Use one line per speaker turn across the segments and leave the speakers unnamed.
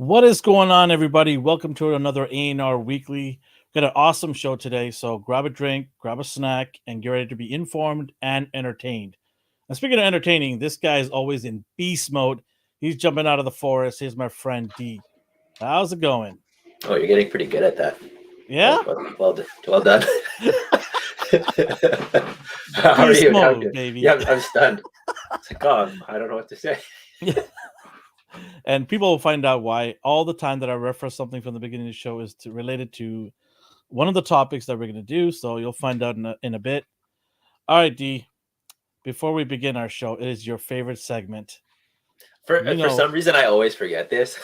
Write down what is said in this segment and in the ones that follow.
What is going on, everybody? Welcome to another ANR Weekly. Got an awesome show today, so grab a drink, grab a snack, and get ready to be informed and entertained. And speaking of entertaining, this guy is always in beast mode. He's jumping out of the forest. Here's my friend D. How's it going?
Oh, you're getting pretty good at that.
Yeah?
Well done. How are
Beast
you?
mode, baby.
Yeah, I'm stunned. It's like, oh, I don't know what to say.
And people will find out why all the time that I reference something from the beginning of the show is related to one of the topics that we're going to do. So you'll find out in a bit. All right, D. Before we begin our show, it is your favorite segment.
For some reason, I always forget this.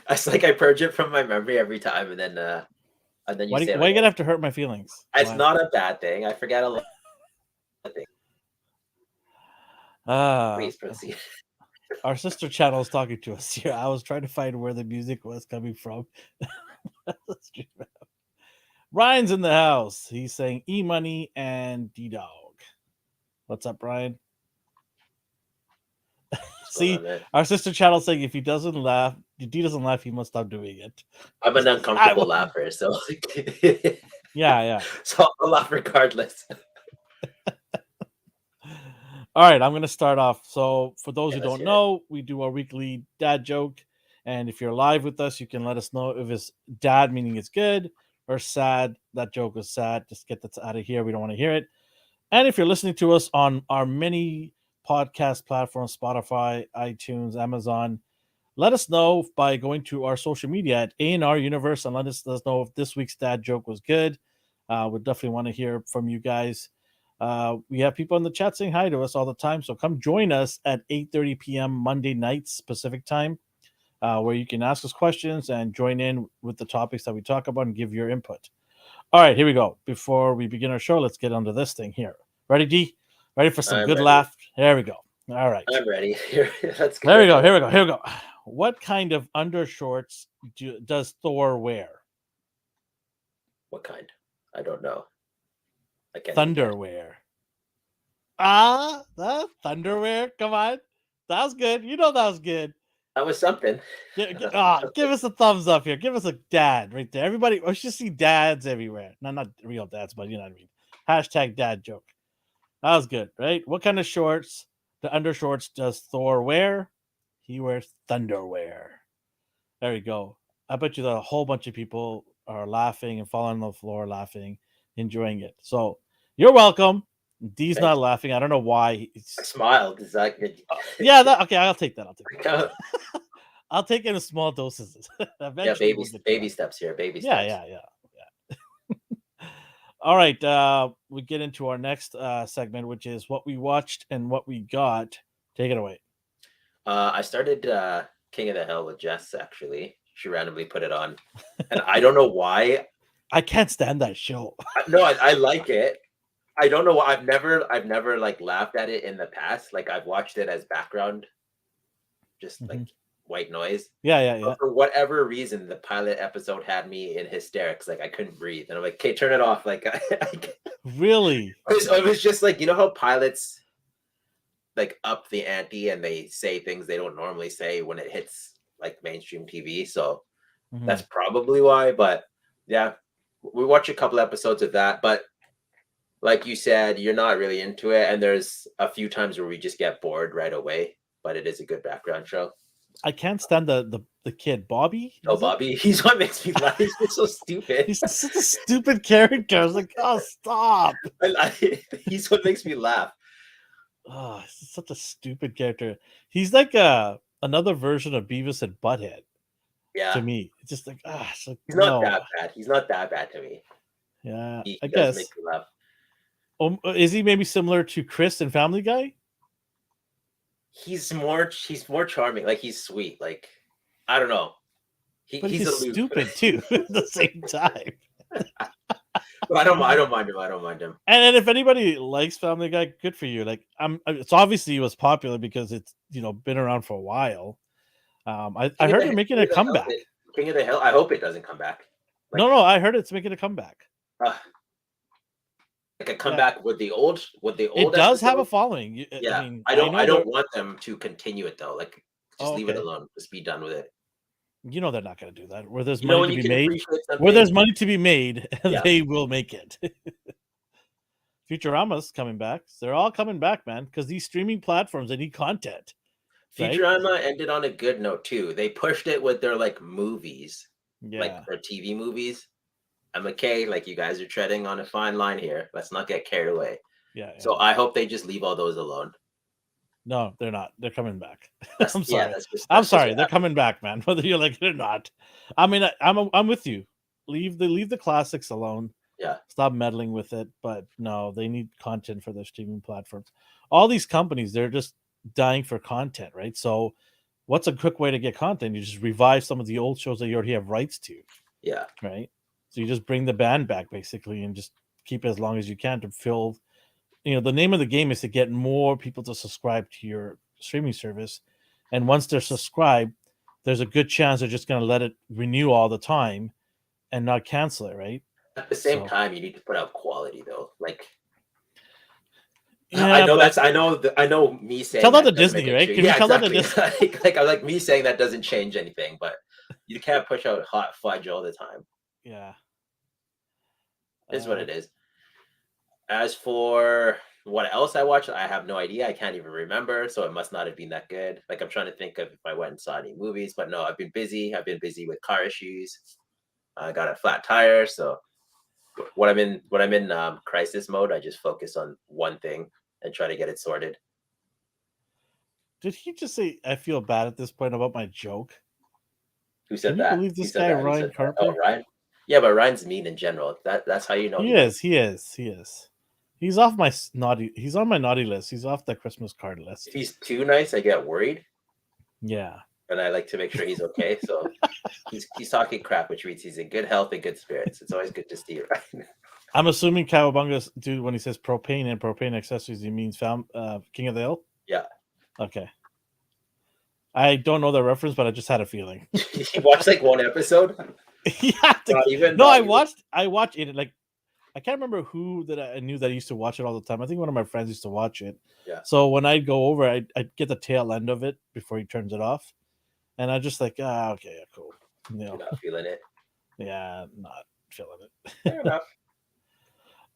It's like I purge it from my memory every time, and then you
why
say,
you gonna have to hurt my feelings?
It's not a bad thing. I forget a lot of things. Please proceed.
Our sister channel is talking to us here. I was trying to find where the music was coming from. Ryan's in the house. He's saying E-Money and D-Dog. What's up, Brian? See, our sister channel saying if he doesn't laugh, if D doesn't laugh, he must stop doing it.
I'm an uncomfortable laugher, so
yeah.
So I'll laugh regardless.
All right, I'm going to start off. So for those who don't know, we do our weekly dad joke. And if you're live with us, you can let us know if it's dad, meaning it's good, or sad, that joke was sad. Just get that out of here. We don't want to hear it. And if you're listening to us on our many podcast platforms, Spotify, iTunes, Amazon, let us know by going to our social media at ANR Universe and let us know if this week's dad joke was good. We definitely want to hear from you guys. We have people in the chat saying hi to us all the time, so come join us at 8:30 p.m. Monday nights Pacific time, where you can ask us questions and join in with the topics that we talk about and give your input. All right, here we go. Before we begin our show, let's get onto this thing here. Ready, D? Ready for some good laugh? There we go. All right.
I'm ready. Let's go.
Here we go. What kind of undershorts does Thor wear?
What kind? I don't know.
Thunderwear. The Thunderwear? Come on. That was good. You know that was good.
That was something.
Give us a thumbs up here. Give us a dad right there. Everybody, I should see dads everywhere. No, not real dads, but you know what I mean. Hashtag dad joke. That was good, right? What kind of shorts, the undershorts, does Thor wear? He wears Thunderwear. There you go. I bet you that a whole bunch of people are laughing and falling on the floor laughing, enjoying it. So you're welcome. D's not laughing. I don't know why.
I smiled. Is that good?
Yeah, okay, I'll take that. I'll take it in small doses.
Yeah, baby steps here. Baby steps.
Yeah. All right, we get into our next segment, which is what we watched and what we got. Take it away.
I started King of the Hill with Jess, actually. She randomly put it on. And I don't know why.
I can't stand that show.
No, I like it. I don't know why. I've never like laughed at it in the past. Like I've watched it as background, just like white noise.
Yeah.
But for whatever reason, the pilot episode had me in hysterics. Like I couldn't breathe, and I'm like, "Okay, turn it off." Like,
really?
It was just like, you know how pilots like up the ante and they say things they don't normally say when it hits like mainstream TV. So that's probably why. But yeah, we watched a couple episodes of that, but. Like you said, you're not really into it, and there's a few times where we just get bored right away. But it is a good background show.
I can't stand the kid, Bobby.
Oh, Bobby, he's what makes me laugh. He's so stupid.
He's such a stupid character. I was like, oh, stop.
He's what makes me laugh.
Oh, he's such a stupid character. He's like another version of Beavis and Butthead.
Yeah.
To me, it's just like
he's not that bad. He's not that bad to me.
Yeah,
he
I guess.
Make me laugh.
Is he maybe similar to Chris in Family Guy?
He's more charming. Like he's sweet. Like I don't know.
He's stupid too at the same time.
But I don't mind him.
And if anybody likes Family Guy, good for you. Like it's obviously it was popular because it's been around for a while. I heard they're making a comeback.
King of the Hill. I hope it doesn't come back.
No, I heard it's making a comeback.
Like a comeback with the old.
It does have a following.
Yeah, I don't want them to continue it though. Like just leave it alone. Just be done with it.
You know they're not going to do that. Where there's
You know
money
when
to
you
be
can
made,
appreciate
where
something?
there's money to be made,
Yeah.
they will make it. Futurama's coming back. They're all coming back, man, because these streaming platforms, they need content, right?
Futurama ended on a good note too. They pushed it with their like movies, like
Yeah,
their TV movies. I'm okay, like you guys are treading on a fine line here. Let's not get carried away.
yeah.
So I hope they just leave all those alone.
No, they're not. They're coming back.
That's
I'm
yeah,
sorry. I'm
that's just
sorry.
what
They're
happened.
coming back, man. Whether you like it or not. I mean, I'm with you. Leave the classics alone.
Yeah.
Stop meddling with it. But no, they need content for their streaming platforms. All these companies, they're just dying for content, right? So, what's a quick way to get content? You just revive some of the old shows that you already have rights to,
Yeah.
right? So you just bring the band back basically, and just keep it as long as you can to fill. The name of the game is to get more people to subscribe to your streaming service, and once they're subscribed, there's a good chance they're just going to let it renew all the time and not cancel it, right?
At the same
So
time, you need to put out quality though. Like I
yeah,
know
but
that's I know me
tell
saying
that to
that doesn't make
Disney,
it
right?
true.
Can you
Yeah,
tell that to
exactly.
Disney?
like I like me saying that doesn't change anything, but you can't push out hot fudge all the time.
Yeah,
Is what it is. As for what else I watched, I have no idea. I can't even remember, so it must not have been that good. Like I'm trying to think of if I went and saw any movies, but no, I've been busy. I've been busy with car issues. I got a flat tire, so when I'm in crisis mode, I just focus on one thing and try to get it sorted.
did he just say I feel bad at this point about my joke?
Who
Can
said
you
that?
believe
Who
this
said
guy
that? Who said
Ryan
that? Oh,
Carper?
Ryan. Yeah, but Ryan's mean in general. That's how you know
He
he knows.
is. He is. He is. He's off my naughty. He's on my naughty list. He's off the Christmas card
If
list.
he's too nice, I get worried,
Yeah.
and I like to make sure he's okay. So he's talking crap, which means he's in good health and good spirits. It's always good to see Ryan.
I'm assuming Cowabunga's dude when he says propane and propane accessories, he means King of the Hill.
Yeah.
Okay. I don't know the reference, but I just had a feeling.
You watched like one episode?
Yeah.
Not even.
No,
Not even.
I watched it. Like I can't remember who that I knew that used to watch it all the time. I think one of my friends used to watch it.
Yeah.
So when I'd go over, I'd get the tail end of it before he turns it off, and I just like, okay, yeah, cool.
You're not feeling it.
Yeah, not feeling it.
Fair enough.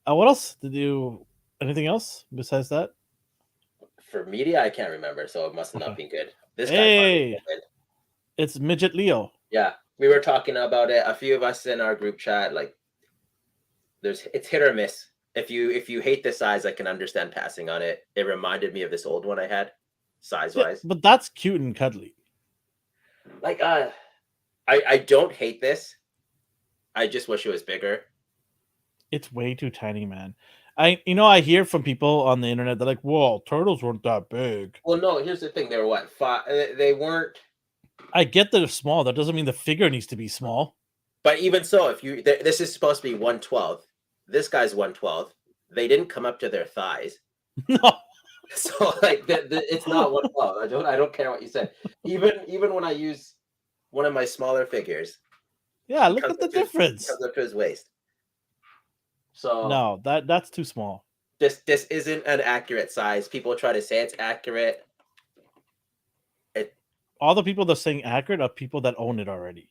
What else did you? Anything else besides that?
For media, I can't remember, so it must have not
Okay.
been good. This guy
Hey, it's Midget Leo.
Yeah, we were talking about it. A few of us in our group chat, like, it's hit or miss. If you hate the size, I can understand passing on it. It reminded me of this old one I had, size
Yeah,
wise.
but that's cute and cuddly.
Like, I don't hate this. I just wish it was bigger.
It's way too tiny, man. I hear from people on the internet, they're like, "Whoa, turtles weren't that big."
Well, no, here's the thing. They were what, 5? They weren't.
I get that they're small. That doesn't mean the figure needs to be small.
But even so, this is supposed to be 112. This guy's 112. They didn't come up to their thighs.
No.
So like it's not 112. I don't care what you said. Even when I use one of my smaller figures,
Yeah, look at the difference.
Comes up to his waist. So
no, that's too small.
This isn't an accurate size. People try to say it's accurate.
All the people that are saying accurate are people that own it already.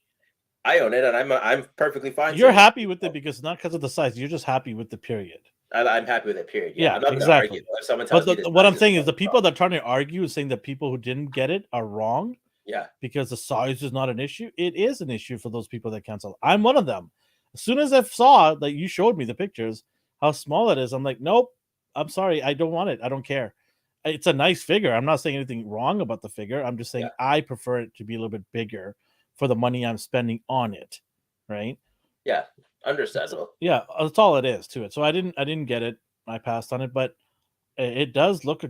I own it, and I'm perfectly fine.
You're happy with it because not because of the size. You're just happy with the period.
I'm happy with it. Period. Yeah, I'm not
exactly.
argue. If someone tells me this,
what I'm saying is the people that are trying to argue is saying that people who didn't get it are wrong.
Yeah,
because the size is not an issue. It is an issue for those people that cancel. I'm one of them. As soon as I saw that you showed me the pictures, how small it is, I'm like, nope. I'm sorry, I don't want it. I don't care. It's a nice figure. I'm not saying anything wrong about the figure. I'm just saying I prefer it to be a little bit bigger for the money I'm spending on it. Right?
Yeah, understandable.
That's all it is to it. So I didn't get it. I passed on it, but it does look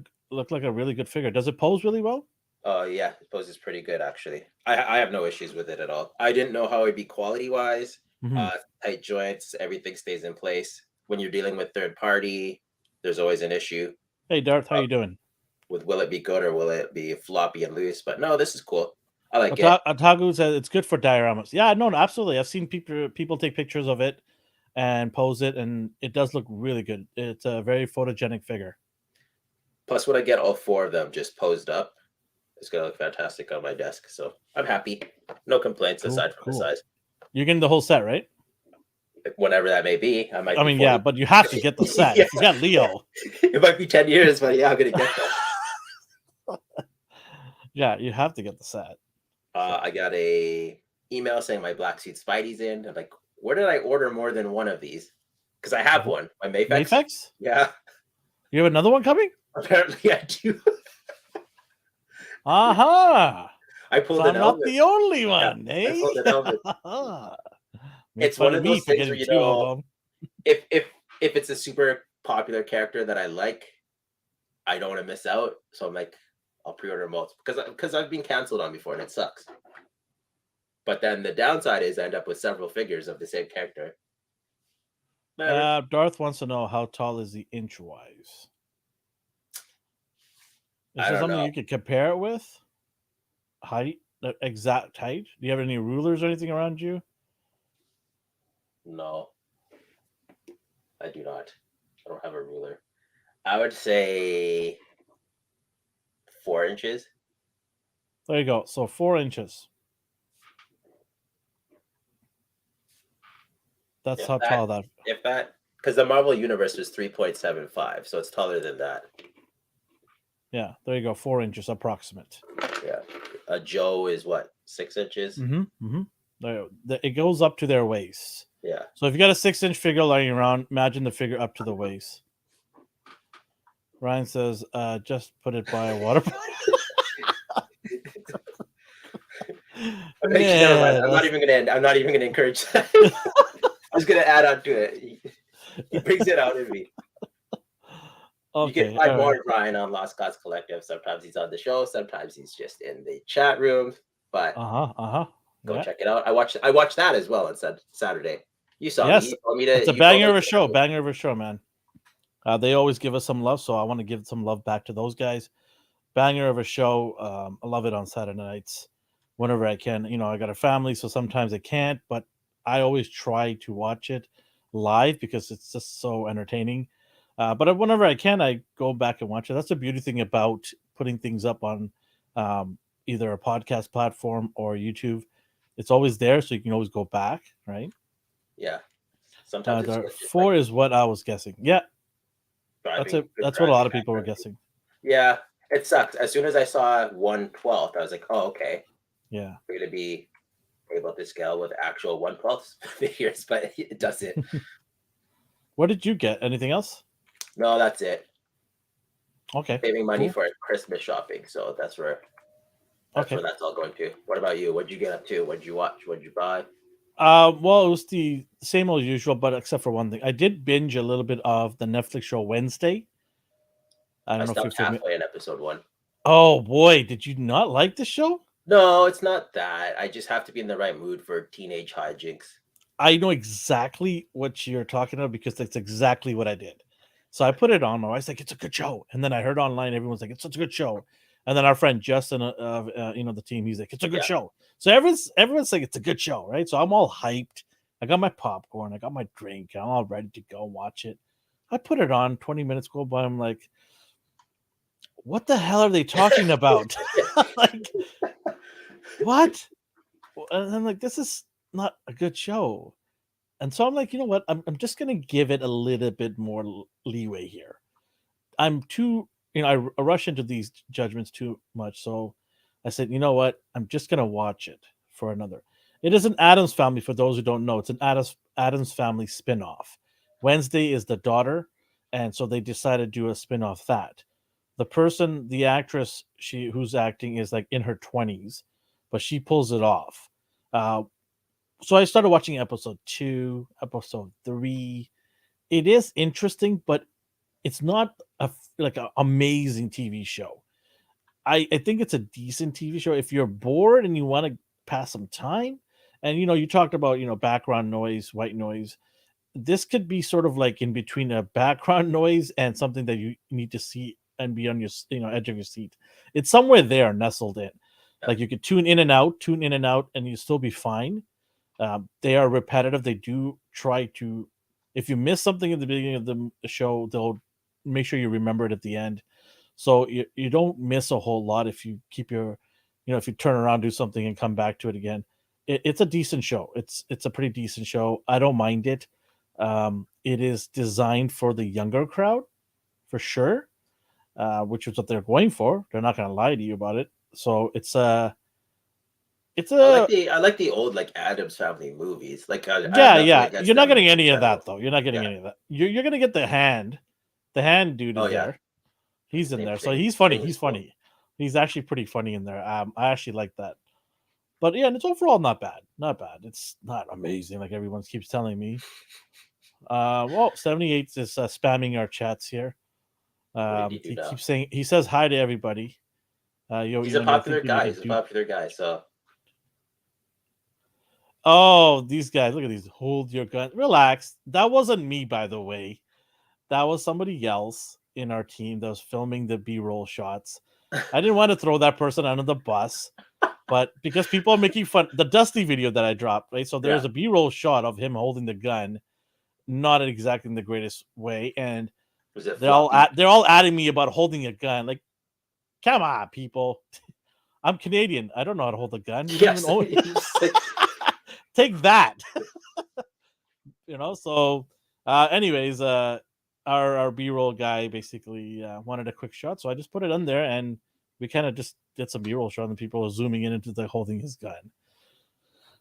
like a really good figure. Does it pose really well?
Oh yeah, it poses pretty good actually. I have no issues with it at all. I didn't know how it'd be quality wise. Tight joints, everything stays in place. When you're dealing with third party, there's always an issue.
Hey Darth, how you doing?
With will it be good or will it be floppy and loose? But no, this is cool. I like it.
Otaku says it's good for dioramas. Yeah, no, absolutely. I've seen people take pictures of it and pose it, and it does look really good. It's a very photogenic figure.
Plus, when I get all 4 of them just posed up, It's gonna look fantastic on my desk. So I'm happy. No complaints aside from the size.
You're getting the whole set, right?
Whenever that may be, I might.
I mean, yeah, but you have to get the set.
Yeah.
If you got Leo,
it might be 10 years, but yeah, I'm gonna get that.
Yeah, you have to get the set.
I got a email saying my Black Suit Spidey's in. I'm like, where did I order more than one of these? Because I have one. My Mayfex.
Mayfex?
Yeah.
You have another one coming?
Apparently, I do.
Aha!
I pulled
so
an
I'm
Elvis.
not the only one,
Yeah,
eh?
I pulled an Elvis.
It's one of those things where
you know, if it's a super popular character that I like, I don't want to miss out. So I'm like, I'll pre-order most because I've been canceled on before and it sucks. But then the downside is I end up with several figures of the same character.
Darth wants to know how tall is he inch-wise? Is there something you could compare it with? Height? The exact height? Do you have any rulers or anything around you?
No. I do not. I don't have a ruler. I would say 4 inches.
There you go. So 4 inches. That's how tall that.
If that, because the Marvel Universe was 3.75, so it's taller than that.
Yeah, there you go. 4 inches approximate.
Yeah. A Joe is what, 6 inches?
It goes up to their waist.
Yeah.
So if you got a 6-inch figure lying around, imagine the figure up to the waist. Ryan says, just put it by a water bottle.
Never mind. I'm not even gonna encourage that. I was gonna add on to it. He brings it out of me. Okay, you can find more Ryan on Lost Cause Collective. Sometimes he's on the show, sometimes he's just in the chat room. But go check it out. I watched that as well on Saturday. You saw me. You told me to,
it's a banger of a show. Banger of a show, man. They always give us some love, so I want to give some love back to those guys. Banger of a show. I love it on Saturday nights whenever I can. You know, I got a family, so sometimes I can't, but I always try to watch it live because it's just so entertaining. But whenever I can, I go back and watch it. That's the beauty thing about putting things up on either a podcast platform or YouTube. It's always there, so you can always go back, right?
Yeah. Sometimes
4 is what I was guessing. Yeah. That's it. That's what a lot of people were guessing.
Yeah. It sucks. As soon as I saw 1/12, I was like, oh, okay.
Yeah.
We're going to be able to scale with actual 1/12 figures, but it doesn't.
What did you get? Anything else?
No, that's it.
Okay.
Saving money for Christmas shopping. So that's where that's all going to. What about you? What'd you get up to? What'd you watch? What'd you buy?
Well, it was the same old usual, but except for one thing. I did binge a little bit of the Netflix show Wednesday.
I don't know if you're halfway in episode 1.
Oh boy, did you not like the show?
No, it's not that. I just have to be in the right mood for teenage hijinks.
I know exactly what you're talking about because that's exactly what I did. So I put it on. I was like, it's a good show. And then I heard online, everyone's like, it's such a good show. And then our friend Justin, the team, he's like, it's a good show. So everyone's like, it's a good show, right? So I'm all hyped. I got my popcorn. I got my drink. I'm all ready to go watch it. I put it on. 20 minutes go by. I'm like, what the hell are they talking about? Like, what? And I'm like, this is not a good show. And so I'm like, you know what? I'm just going to give it a little bit more leeway here. I'm too, I rush into these judgments too much. So I said, you know what? I'm just going to watch it for another. It is an Addams Family, for those who don't know. It's an Addams Family spinoff. Wednesday is the daughter. And so they decided to do a spinoff that. The actress, who's acting is like in her 20s, but she pulls it off. So I started watching episode 2, episode 3. It is interesting, but it's not an amazing TV show. I think it's a decent TV show. If you're bored and you want to pass some time, and you talked about background noise, white noise. This could be sort of like in between a background noise and something that you need to see and be on your edge of your seat. It's somewhere there, nestled in. Like you could tune in and out, and you still be fine. They are repetitive. They do try to, if you miss something at the beginning of the show, they'll make sure you remember it at the end. So you don't miss a whole lot if you keep your, if you turn around, do something, and come back to it again. It's a decent show. It's a pretty decent show. I don't mind it. It is designed for the younger crowd, for sure, which is what they're going for. They're not going to lie to you about it. So it's a
I like the old like Adams Family movies. Like I have nothing
yeah.
against
You're not
them
getting
in
any of
general.
that though. You're not getting
Yeah.
any of that. You're going to get the hand. The hand dude
Oh
is
yeah.
there. He's in there, so
Same
he's funny.
thing is
He's
cool.
funny. He's actually pretty funny in there. I actually like that. But yeah, and it's overall not bad. Not bad. It's not amazing like everyone keeps telling me. Well, 78 is spamming our chats here.
What did he do
He
now?
keeps saying, he says hi to everybody.
He's a
I
popular
think you need
guy.
to
He's a
do.
popular guy. So
Oh, these guys! Look at these. Hold your gun. Relax. That wasn't me, by the way. That was somebody else in our team that was filming the B-roll shots. I didn't want to throw that person under the bus, but because people are making fun, the Dusty video that I dropped, right? So there's
yeah.
a B-roll shot of him holding the gun, not exactly in the greatest way, and
Was it
they're all
fluffy?
they're all adding me about holding a gun. Like, come on, people. I'm Canadian. I don't know how to hold a gun. You don't even
Yes.
own. Take that. So anyways, our b-roll guy basically wanted a quick shot, so I just put it in there, and we kind of just did some b-roll shot, and people were zooming in into the holding his gun.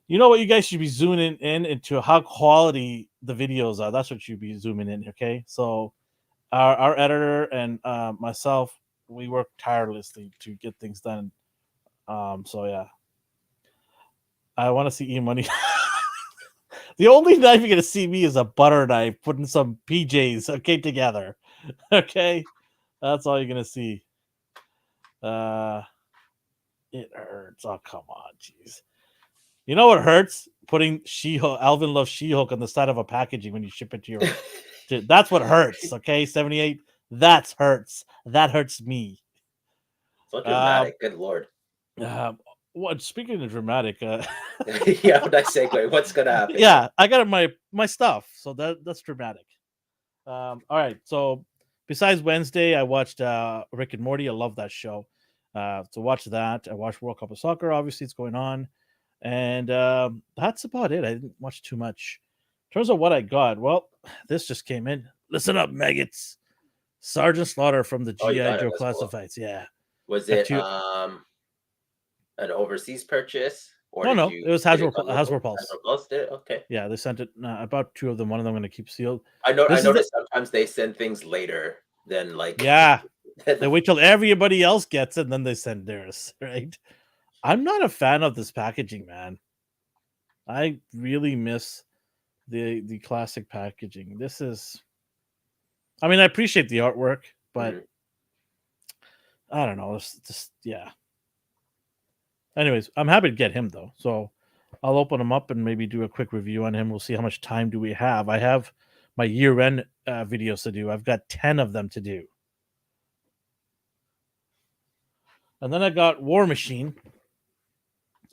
You know what? You guys should be zooming in into how quality the videos are. That's what you'd be zooming in. Okay, so our editor and myself, we work tirelessly to get things done. So yeah, I want to see e-money. The only knife you're gonna see me is a butter knife putting some PJs together. Okay, that's all you're gonna see. It hurts. Oh, come on, jeez. You know what hurts? Putting She-Hulk, Alvin loves She-Hulk on the side of a packaging when you ship it to your. That's what hurts. Okay, 78. That hurts. That hurts me.
So
Uh,
dramatic. Good lord.
what? Speaking of dramatic,
Yeah, nice segue. What's gonna happen here?
yeah, I got my stuff, so that's dramatic. All right, so besides Wednesday, I watched Rick and Morty. I love that show. So watch that. I watched World Cup of Soccer. Obviously, it's going on, and that's about it. I didn't watch too much. In terms of what I got, well, this just came in. Listen up, maggots. Sergeant Slaughter from the
Oh, you
GI
got it.
Joe
That's cool.
Classifieds. Yeah,
Was
got
it
two.
an overseas purchase or
No,
did
no,
you
it was
get it on local?
Hasbro Pulse.
Hasbro Pulse did it? Okay.
Yeah, they sent it. I bought two of them. One of them I'm going to keep sealed.
I
This is the
noticed sometimes they send things later than like
yeah. They wait till everybody else gets it, and then they send theirs. Right. I'm not a fan of this packaging, man. I really miss the classic packaging. This is, I mean, I appreciate the artwork, but
Mhm.
I don't know. It's just yeah. Anyways, I'm happy to get him though, so I'll open him up and maybe do a quick review on him. We'll see how much time do we have. I have my year-end videos to do. I've got 10 of them to do, and then I got War Machine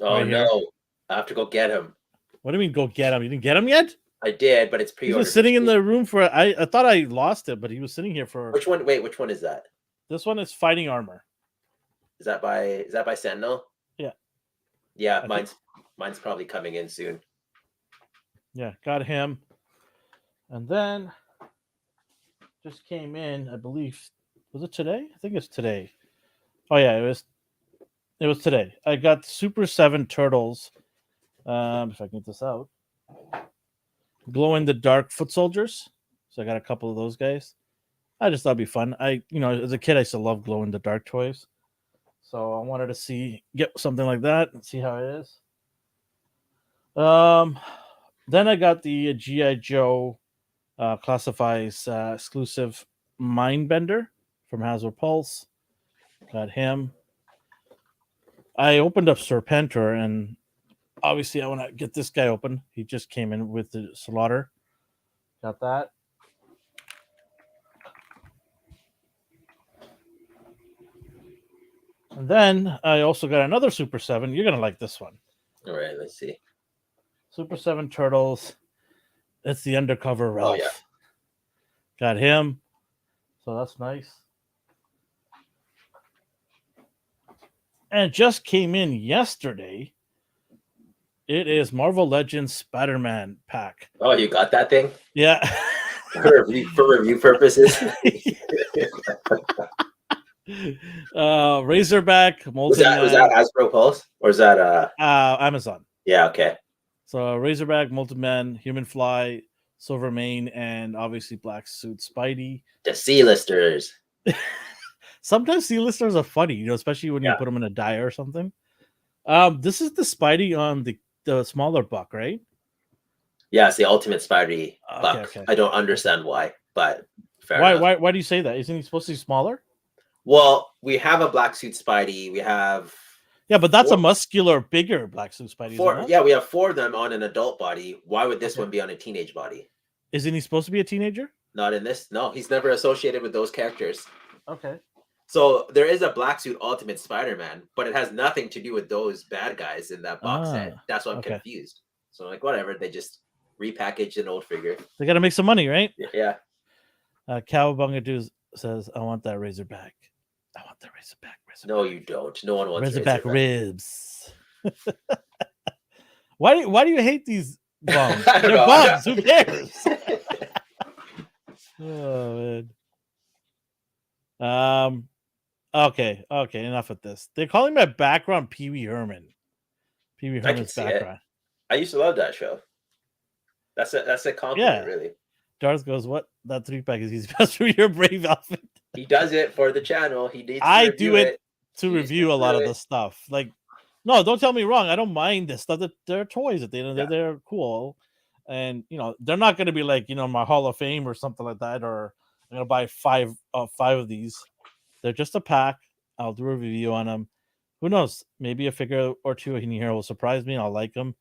Oh
right here.
no. I have to go get him.
What do you mean go get him? You didn't get him yet?
I did, but it's
He's been
pre-ordered.
sitting in the room for. I thought I lost it, but he was sitting here for.
Which one? Wait, which one is that?
This one is Fighting Armor.
Is that by Sentinel?
Yeah.
Yeah,
I think.
mine's probably coming in soon.
Yeah, got him. And then just came in, I believe. Was it today? I think it's today. Oh yeah, it was today. I got Super 7 Turtles. If I can get this out. Glow in the dark foot soldiers. So I got a couple of those guys. I just thought it'd be fun. As a kid I used to love glow in the dark toys. So I wanted to get something like that and see how it is. Then I got the GI Joe classifies exclusive Mindbender from Hasbro Pulse. Got him. I opened up Serpentor, and obviously I want to get this guy open. He just came in with the Slaughter. Got that. And then I also got another Super 7. You're going to like this one.
All right, let's see.
Super 7 Turtles. It's the undercover Ralph.
Oh yeah.
Got him. So that's nice. and it just came in yesterday. It is Marvel Legends Spider-Man pack.
Oh, you got that thing?
Yeah.
For review purposes.
Razorback,
Was
Molten
that
Man,
Hasbro Pulse or is that
Amazon.
Yeah, okay.
So Razorback, Molten Man, Human Fly, Silver Mane, and obviously Black Suit Spidey.
The C-listers.
Sometimes C-listers are funny, especially when you put them in a die or something. This is the Spidey on the smaller buck, right?
Yeah, it's the Ultimate Spidey buck.
Okay.
I don't understand why, but fair
why,
enough.
Why do you say that? Isn't he supposed to be smaller?
Well, we have a Black Suit Spidey. We have
but that's a muscular, bigger Black Suit Spidey.
Yeah, we have 4 of them on an adult body. Why would this one be on a teenage body?
Isn't he supposed to be a teenager?
Not in this. No, he's never associated with those characters.
Okay.
So there is a Black Suit Ultimate Spider-Man, but it has nothing to do with those bad guys in that box set. That's why I'm confused. So whatever, they just repackaged an old figure.
They got to make some money, right?
Yeah.
Cowabunga says, "I want that Razorback. I want that Razorback.
No, you don't. No one wants
Razorback ribs." Why do you hate these bums? They're bums. Who cares? Oh man. Okay. Enough of this. They're calling my background Pee Wee Herman. Pee Wee Herman's background.
I used to love that show. That's a compliment, really.
Darth goes, "What? That 3-pack is easy best for your brave outfit."
He does it for the channel. He needs.
I do it to review a lot of the stuff. Like, no, don't tell me wrong. I don't mind this stuff. They're toys at the end. They're cool, and they're not going to be like my Hall of Fame or something like that. Or I'm going to buy five of these. They're just a pack. I'll do a review on them. Who knows? Maybe a figure or two in here will surprise me. I'll like them.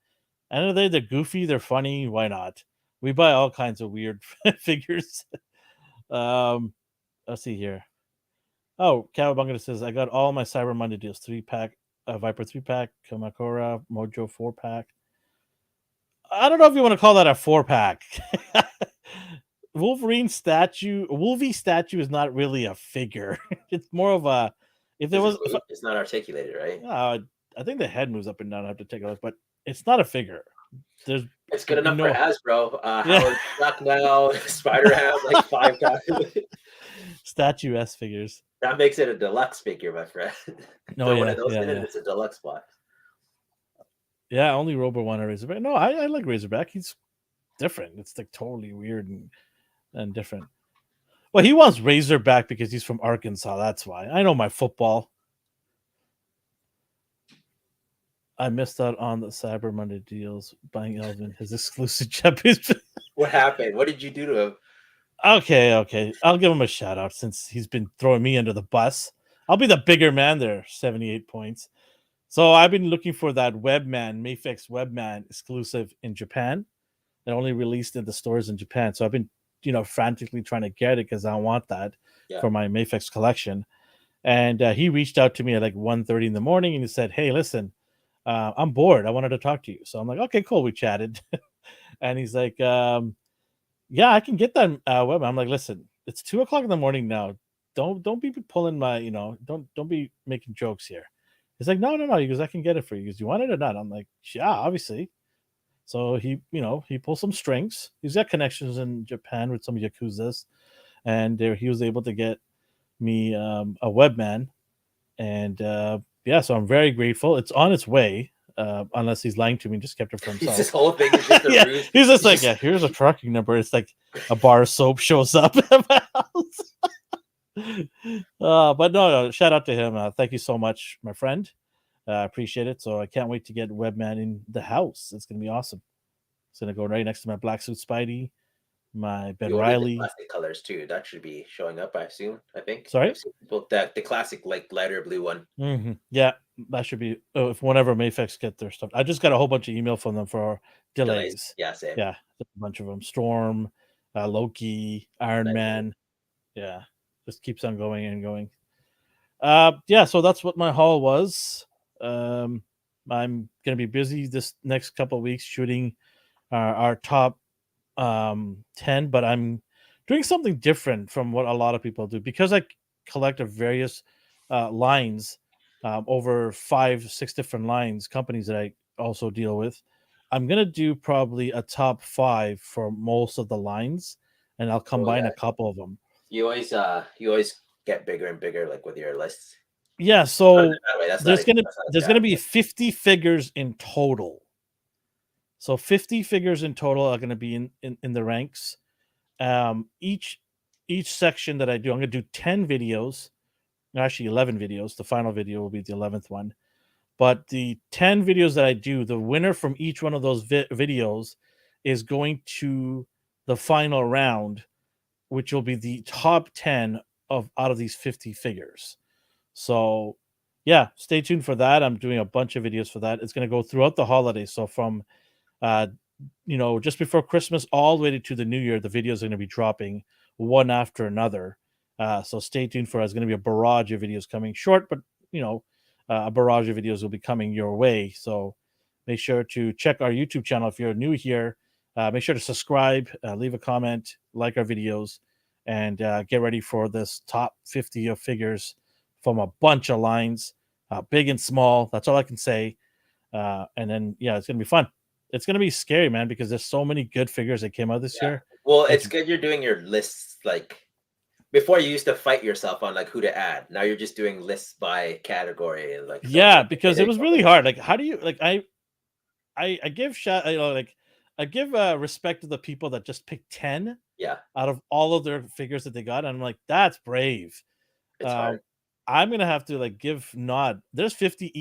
And they're goofy. They're funny. Why not? We buy all kinds of weird figures. Let's see here. Oh, Cowabunga says, "I got all my Cyber Monday deals. 3-pack, Viper 3-pack, Kamakura, Mojo 4-pack. I don't know if you want to call that a 4-pack. Wolverine statue, Wolvie statue is not really a figure. It's more of a. If there was,
it's not articulated, right?
I think the head moves up and down. I have to take a look, but it's not a figure.
It's good enough for Hasbro. Howard Duck now, Spider-Ham like 5 times.
Statue S figures.
That makes it a deluxe figure, my friend.
No,
one of those in it, it's a deluxe box.
Yeah, only Robo wanted Razorback. No, I like Razorback. He's different. It's like totally weird and different. Well, he wants Razorback because he's from Arkansas. That's why. I know my football. I missed out on the Cyber Monday deals. Buying Elvin his exclusive Japanese.
What happened? What did you do to him?
Okay. I'll give him a shout out since he's been throwing me under the bus. I'll be the bigger man there. 78 points. So I've been looking for that Webman, Mayfix Webman exclusive in Japan. It only released in the stores in Japan. So I've been, frantically trying to get it because I want that for my Mayfix collection. And he reached out to me at like 1:30 in the morning and he said, "Hey, listen, I'm bored. I wanted to talk to you." So I'm like, "Okay, cool." We chatted. And he's like, "Yeah, I can get that Webman." I'm like, "Listen, it's 2:00 in the morning now. Don't be pulling my, don't be making jokes here." He's like, no. He goes, "I can get it for you." He goes, "You want it or not?" I'm like, "Yeah, obviously." So he pulls some strings. He's got connections in Japan with some Yakuzas. And he was able to get me a Webman. And so I'm very grateful. It's on its way. Unless he's lying to me and just kept it for himself.
This whole thing is just a ruse.
He's just like, here's a tracking number. It's like a bar of soap shows up at my house. But no, shout out to him. Thank you so much, my friend. I appreciate it. So I can't wait to get Webman in the house. It's gonna be awesome. It's gonna go right next to my Black Suit Spidey, my Ben Riley.
The classic colors too. That should be showing up, I assume. I think.
Sorry,
the classic like lighter blue one.
Mm-hmm. Yeah, that should be. If whenever Mayfix get their stuff, I just got a whole bunch of email from them for delays.
Yeah, same.
Yeah, a bunch of them. Storm, Loki, Iron Man. Yeah, just keeps on going and going. So that's what my haul was. I'm gonna be busy this next couple of weeks shooting our top 10, but I'm doing something different from what a lot of people do because I collect various lines. over 5-6 different lines, companies that I also deal with. I'm gonna do probably a top 5 for most of the lines, and I'll combine a couple of them.
You always get bigger and bigger, like with your lists.
Yeah, so
That's
there's
not
gonna be 50 figures in total. So 50 figures in total are gonna be in the ranks. Each section that I do, I'm gonna do 10 videos. Actually, 11 videos. The final video will be the 11th one. But the 10 videos that I do, the winner from each one of those videos is going to the final round, which will be the top 10 out of these 50 figures. So, yeah, stay tuned for that. I'm doing a bunch of videos for that. It's going to go throughout the holidays. So from uh, just before Christmas all the way to the New Year, the videos are going to be dropping one after another. So stay tuned for it. It's going to be a barrage of videos coming, short, but a barrage of videos will be coming your way. So make sure to check our YouTube channel if you're new here. Make sure to subscribe, leave a comment, like our videos, and get ready for this top 50 of figures from a bunch of lines, big and small. That's all I can say. And then, yeah, it's going to be fun. It's going to be scary, man, because there's so many good figures that came out this year.
Well, it's good you're doing your lists. Like before, you used to fight yourself on like who to add. Now you're just doing lists by category and like.
Yeah, because it was really hard. Like, how do you like? I give I give respect to the people that just pick 10.
Yeah.
Out of all of their figures that they got, and I'm like, that's brave.
It's hard.
I'm gonna have to like give nod. There's 50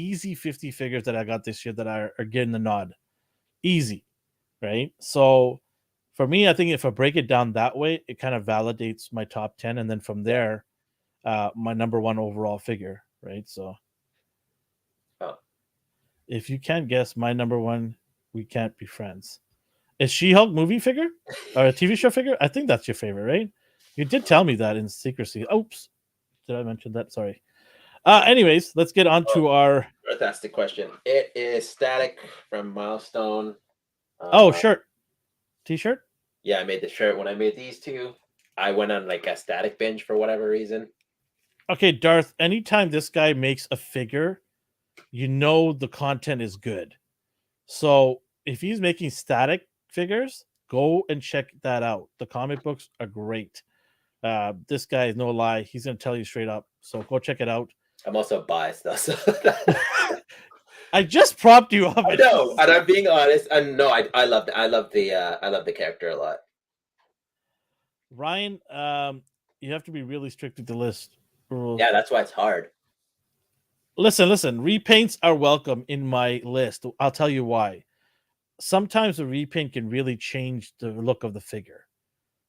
figures that I got this year that are getting the nod. Easy, right? So for me, I think if I break it down that way, it kind of validates my top 10, and then from there, my number one overall figure, right? So if you can't guess my number one, we can't be friends. Is She-Hulk movie figure or a TV show figure? I think that's your favorite, right? You did tell me that in secrecy. Oops, did I mention that? Sorry. Anyways, let's get on to our.
That's the question. It is Static from Milestone.
Shirt, T-shirt.
Yeah, I made the shirt. When I made these two, I went on like a Static binge for whatever reason.
Okay, Darth. Anytime this guy makes a figure, you know the content is good. So if he's making Static figures, go and check that out. The comic books are great. This guy is no lie. He's gonna tell you straight up. So go check it out.
I'm also biased though. So
I just propped you up.
I know, and I'm being honest. And no, I love the character a lot.
Ryan, you have to be really strict with the list rules.
Yeah, that's why it's hard.
Listen. Repaints are welcome in my list. I'll tell you why. Sometimes a repaint can really change the look of the figure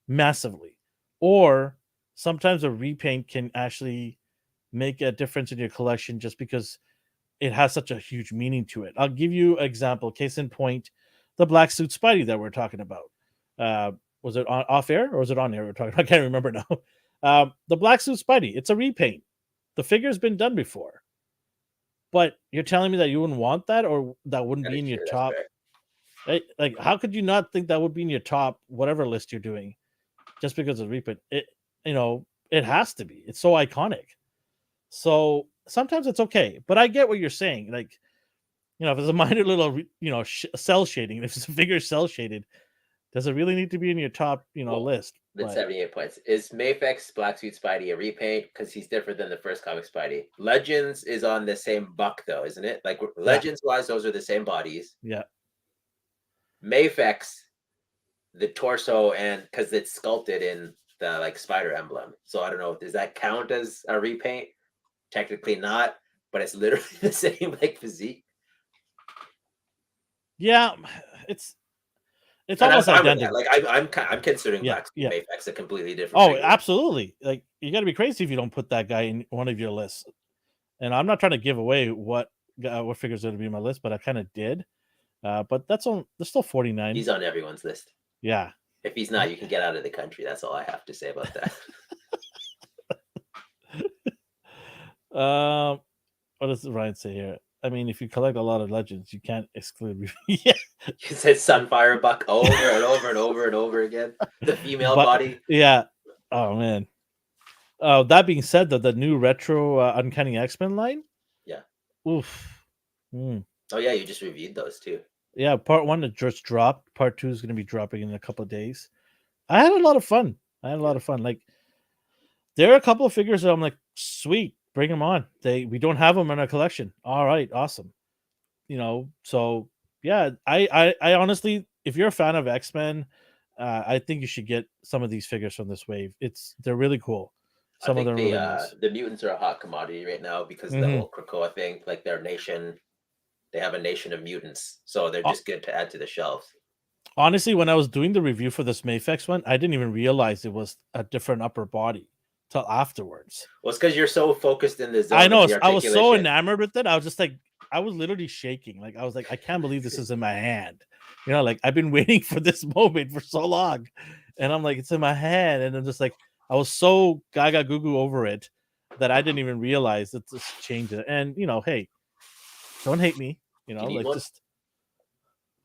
massively, or sometimes a repaint can actually make a difference in your collection just because it has such a huge meaning to it. I'll give you an example. Case in point, the black suit Spidey that we're talking about. Was it off air or was it on air? We're talking. I can't remember now. The black suit Spidey. It's a repaint. The figure's been done before, but you're telling me that you wouldn't want that, or that wouldn't be in your top. Right? Like, how could you not think that would be in your top whatever list you're doing, just because of repaint? It has to be. It's so iconic. So sometimes it's okay, but I get what you're saying. Like, if it's a minor little, cell shading, if it's a figure cell shaded, does it really need to be in your top, list?
That's 78 points. Is Mafex Black Suit Spidey a repaint? Because he's different than the first comic Spidey. Legends is on the same buck, though, isn't it? Like, Legends-wise, those are the same bodies.
Yeah.
Mafex, the torso, and because it's sculpted in the, like, spider emblem. So, I don't know. Does that count as a repaint? Technically not, but it's literally the same, like, physique.
Yeah, it's almost identical.
Like I'm considering Black Mafex a completely different.
Oh, figure. Absolutely! Like, you got to be crazy if you don't put that guy in one of your lists. And I'm not trying to give away what figures are going to be in my list, but I kind of did. But there's still 49.
He's on everyone's list.
Yeah.
If he's not, you can get out of the country. That's all I have to say about that.
What does Ryan say here? I mean, if you collect a lot of legends, you can't exclude. Yeah.
You said Sunfire Buck over and over and over and over again. The female body.
Yeah. Oh man. That being said, the new retro Uncanny X-Men line.
Yeah.
Oof. Mm.
Oh yeah, you just reviewed those too.
Yeah, part 1 that just dropped. Part 2 is going to be dropping in a couple of days. I had a lot of fun. Like, there are a couple of figures that I'm like, sweet, bring them on. We don't have them in our collection. All right, awesome. So yeah, I honestly, if you're a fan of X-Men, I think you should get some of these figures from this wave. They're really cool.
I
Some of
think
them are really nice.
the mutants are a hot commodity right now because of the
Mhm.
whole Krakoa thing. Like their nation, they have a nation of mutants, so they're
Ho-
just good to add to the shelves.
Honestly, when I was doing the review for this Mayfex one, I didn't even realize it was a different upper body till afterwards.
Well, it's because you're so focused in the
I
zone of
know.
the
I was so
articulation.
enamored with it. I was just like, I was literally shaking. Like, I was like, I can't believe this is in my hand. Like, I've been waiting for this moment for so long. And I'm like, it's in my hand. And I'm just like, I was so gaga goo goo over it that I didn't even realize that this changed it. And, hey, don't hate me,
Do you need
like,
one?
just,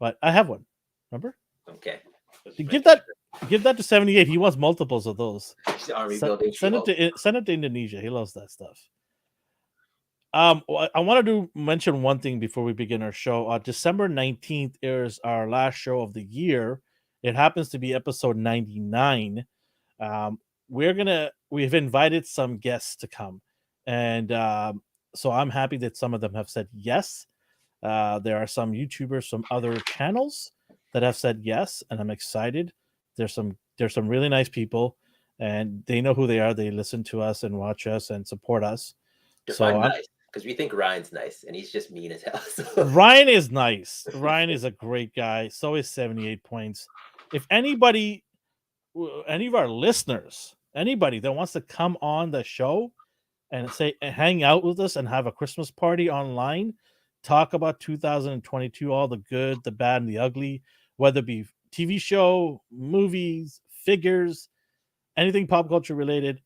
but I have one. Remember?
Okay.
Give that to 78. He wants multiples of those.
Army building.
Send it to Indonesia. He loves that stuff. I wanted to mention one thing before we begin our show. December 19th airs our last show of the year. It happens to be episode 99. We've invited some guests to come, and so I'm happy that some of them have said yes. There are some YouTubers from other channels that have said yes, and I'm excited. There's some really nice people, and they know who they are. They listen to us and watch us and support us.
Define nice, because we think Ryan's nice, and he's just mean as hell. So.
Ryan is nice. Ryan is a great guy. So is 78 points. If any of our listeners, anybody that wants to come on the show and hang out with us and have a Christmas party online, talk about 2022, all the good, the bad, and the ugly, whether it be TV show, movies, figures, anything pop culture related,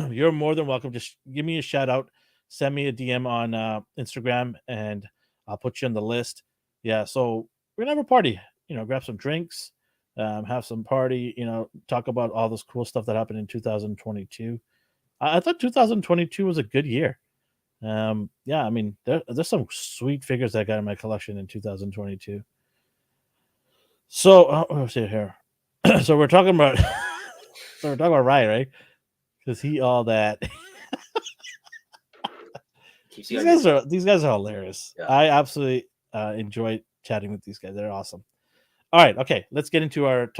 you're more than welcome. Just give me a shout out, send me a DM on Instagram, and I'll put you on the list. Yeah, so we're gonna have a party. Grab some drinks, have some party. Talk about all this cool stuff that happened in 2022. I thought 2022 was a good year. Yeah, I mean, there's some sweet figures I got in my collection in 2022. So let's see here. So we're talking about Ryan, right? Because he all that. These guys are hilarious. Yeah. I absolutely enjoy chatting with these guys. They're awesome. All right, okay, let's get into our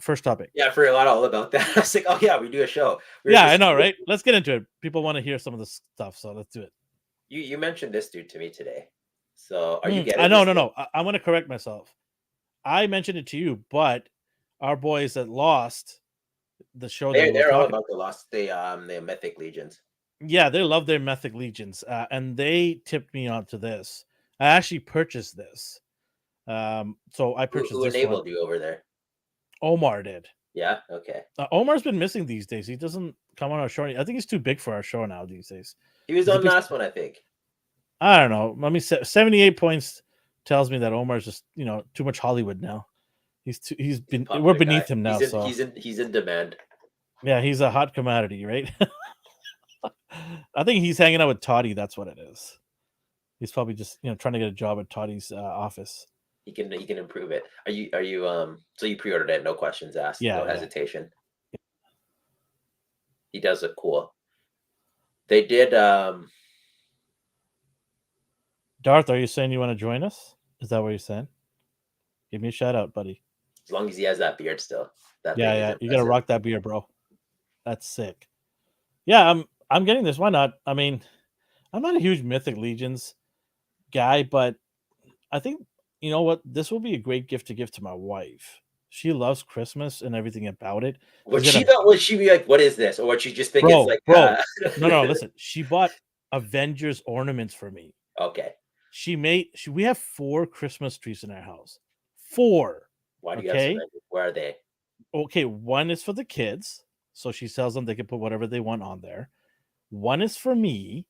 first topic.
Yeah, I forgot all about that. I was like, oh yeah, we do a show.
I know, right? Let's get into it. People want to hear some of the stuff, so let's do it.
You mentioned this dude to me today. So are you getting?
I no. I want to correct myself. I mentioned it to you, but our boys that lost the show,
they're all about the lost. The Mythic Legions.
Yeah, they love their Mythic Legions, and they tipped me onto this. I actually purchased this. So I purchased
who
this.
Who enabled you over there?
Omar did.
Yeah. Okay.
Omar's been missing these days. He doesn't come on our show. I think he's too big for our show now these days.
He was on last one, I think.
I don't know. I mean, 78 points tells me that Omar's just too much Hollywood now. We're beneath him now.
He's in demand.
Yeah, he's a hot commodity, right? I think he's hanging out with Toddy. That's what it is. He's probably just trying to get a job at Toddy's office.
He can improve it. Are you so you pre-ordered it? No questions asked.
Yeah,
no hesitation. Yeah. He does look cool. They did.
Darth, are you saying you want to join us? Is that what you're saying? Give me a shout out, buddy.
As long as he has that beard still.
Yeah. You gotta rock that beard, bro. That's sick. Yeah, I'm getting this. Why not? I mean, I'm not a huge Mythic Legions guy, but I think you know what? This will be a great gift to give to my wife. She loves Christmas and everything about it.
Would she be like, "What is this?" Or would she just think it's like,
bro? No. Listen, she bought Avengers ornaments for me.
Okay.
We have 4 Christmas trees in our house. 4.
Why do you have so many? Where are they?
Okay, one is for the kids, so she tells them they can put whatever they want on there. One is for me.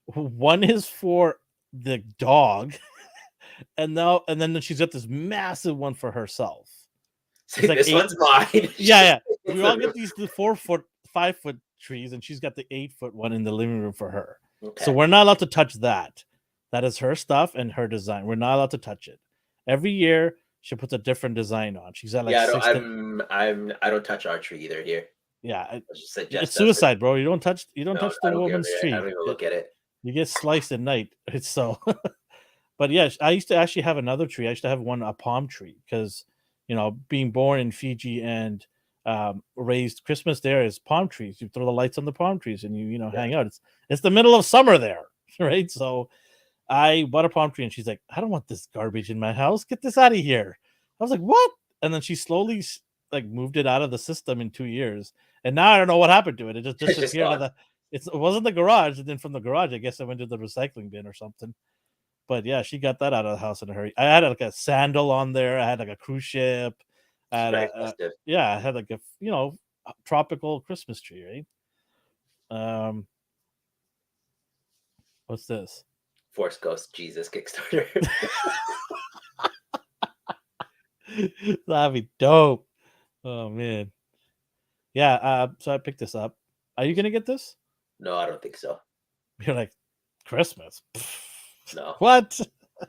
One is for the dog. And then she's got this massive one for herself.
See, like this one's mine.
Yeah. We all get these 4-foot, 5-foot trees, and she's got the 8-foot one in the living room for her. Okay. So we're not allowed to touch that. That is her stuff and her design. We're not allowed to touch it. Every year she puts a different design on. She's got like
Yeah, I don't.
6 to
I don't touch archery either here.
yeah.
I just suggest
It's
that for
suicide, bro. You don't touch
no,
the
I don't give
woman's
it. I don't
tree.
even look at it.
You get sliced at night. It's so but yeah, I used to actually have another tree. I used to have a palm tree because being born in Fiji and raised, Christmas there is palm trees. You throw the lights on the palm trees and you
Yeah.
hang out. It's the middle of summer there, right? So I bought a palm tree and she's like, I don't want this garbage in my house. Get this out of here. I was like, what? And then she slowly like moved it out of the system in 2 years. And now I don't know what happened to it. It just
It's just
disappeared.
gone.
It wasn't the garage. And then from the garage, I guess I went to the recycling bin or something. But yeah, she got that out of the house in a hurry. I had like a sandal on there. I had like a cruise ship. I
It's
had
very festive.
yeah, I had like a tropical Christmas tree, right? What's this?
Force Ghost Jesus Kickstarter.
That'd be dope. Oh man. Yeah, so I picked this up. Are you gonna get this?
No, I don't think so.
You're like, Christmas?
No.
What?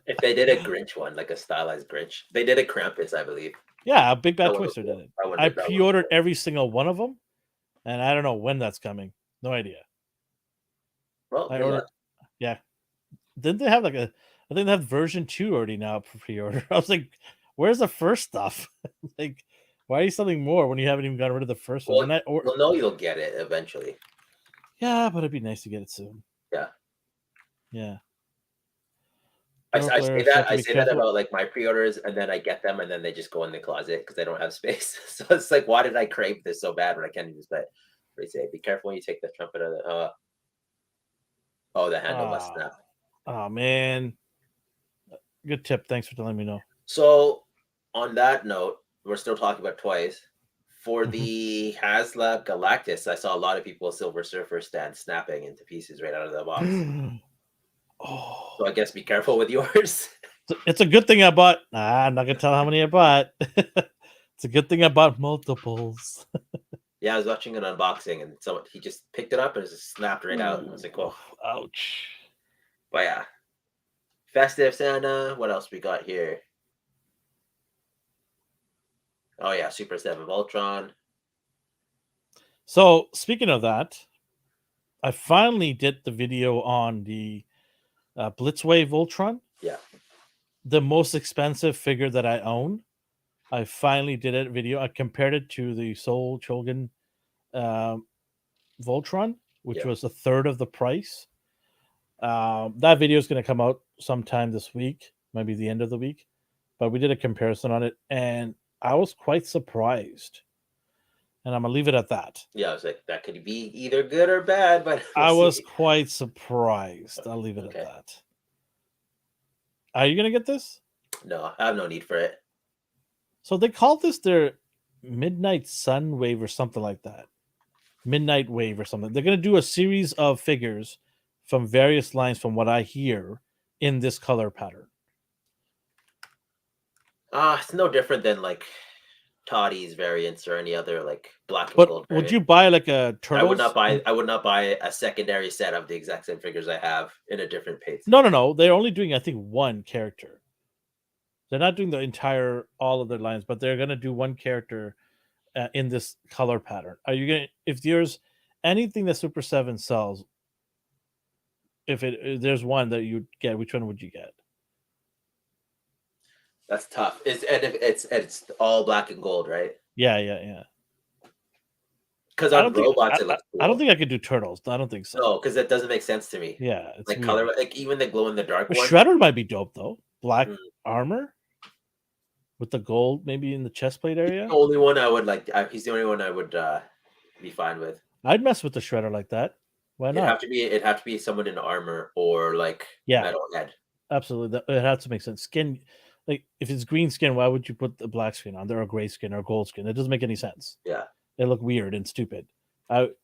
If they did a Grinch one, like a stylized Grinch, they did a Krampus, I believe.
Yeah, Big Bad
That one
Twister
was
did it.
cool.
I
That one was
pre-ordered
cool.
every single one of them, and I don't know when that's coming. No idea.
Well,
I
good
ordered.
luck.
Yeah, didn't they have like a? I think they have version 2 already now for pre-order. I was like, where's the first stuff? Like, why are you selling more when you haven't even gotten rid of the first one?
Well,
And
you'll know you'll get it eventually.
yeah, but it'd be nice to get it soon.
Yeah.
Yeah.
I
Pro
say
player, so you
that
have to
I
be
say that
careful.
about like my pre-orders, and then I get them, and then they just go in the closet because they don't have space. So it's like, why did I crave this so bad when I can't use it? They say, be careful when you take the trumpet out of the. Oh, the handle must snap.
Oh man. Good tip. Thanks for telling me no.
So, on that note, we're still talking about toys. For
Mhm.
the HasLab Galactus, I saw a lot of people Silver Surfer stand snapping into pieces right out of the box.
Oh,
So I guess be careful with yours.
it's a good thing I bought. I'm not gonna tell how many I bought. It's a good thing I bought multiples.
Yeah, I was watching an unboxing, and so he just picked it up and it just snapped right out. I was like,
Ooh,
"Whoa!"
ouch.
But yeah, festive Santa. What else we got here? Oh yeah, Super 7 Voltron.
So speaking of that, I finally did the video on the Blitzwave Voltron,
Yeah,
the most expensive figure that I own. I finally did a video. I compared it to the Soul Chogan um, Voltron, which
yeah.
was a third of the price. That video is going to come out sometime this week, maybe the end of the week. But we did a comparison on it, and I was quite surprised. And I'm gonna leave it at that.
Yeah, I was like, that could be either good or bad, but we'll
I was
see.
quite surprised. I'll leave it at
Okay.
that. Are you gonna get this?
No, I have no need for it.
So they call this their Midnight Sun Wave or something like that. Midnight Wave or something. They're gonna do a series of figures from various lines, from what I hear, in this color pattern.
It's no different than like Toddy's variants or any other like black and
But
gold
would
variant.
you buy like a Turtles?
I would not buy a secondary set of the exact same figures I have in a different pace.
No, no, no. They're only doing, I think, one character. They're not doing the entire all of their lines, but they're gonna do one character in this color pattern. Are you gonna, if there's anything that Super 7 sells, if there's one that you'd get, which one would you get?
That's tough. It's all black and gold, right?
Yeah, yeah, yeah.
Because
I
on
don't think
robots it looks
I don't
cool.
think I could do Turtles. I don't think so.
No, because that doesn't make sense to me.
Yeah, it's
Like color,
weird.
like even the glow in the dark
But
one.
Shredder might be dope though. Black
Mm,
armor with the gold maybe in the chest plate
he's
area.
the only one I would like. He's the only one I would be fine with.
I'd mess with the Shredder like that. Why not?
It'd have to be someone in armor or like
Yeah,
metalhead.
absolutely. It has to make sense. Skin, like if it's green skin, why would you put the black skin on there, or gray skin, or gold skin? It doesn't make any sense.
Yeah.
They look weird and stupid.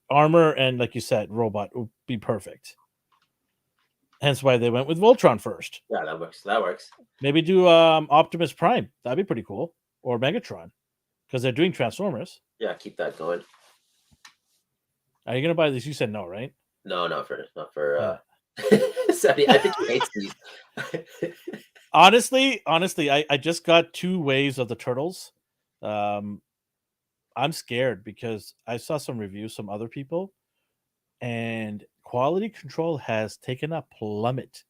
Armor and, like you said, robot would be perfect. Hence why they went with Voltron first.
Yeah, that works. That works.
Maybe do Optimus Prime. That'd be pretty cool. Or Megatron, because they're doing Transformers.
Yeah, keep that going.
Are you gonna buy this? You said no, right?
No, not for
Yeah.
Sorry, I think he hates these.
Honestly, I just got 2 waves of the turtles. I'm scared because I saw some reviews from other people, and quality control has taken a plummet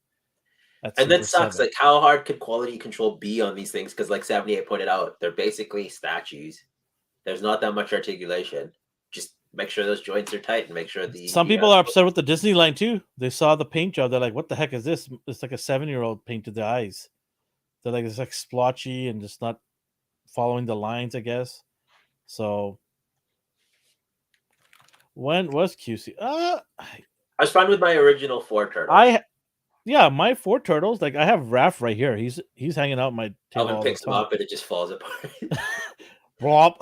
at
And that
Super
sucks.
7.
Like, how hard could quality control be on these things? Because, like 78 pointed out, they're basically statues. There's not that much articulation. Just make sure those joints are tight and make sure
Some
the
people are upset with the Disney line too. They saw the paint job. They're like, "What the heck is this?" It's like a 7-year-old painted the eyes. They're like, it's like splotchy and just not following the lines, I guess. So when was QC?
I was fine with my original 4 turtles.
Yeah, my 4 turtles. Like I have Raph right here. He's hanging out my table
Alvin
all the
picks them
time.
up and it just falls apart.
Blop.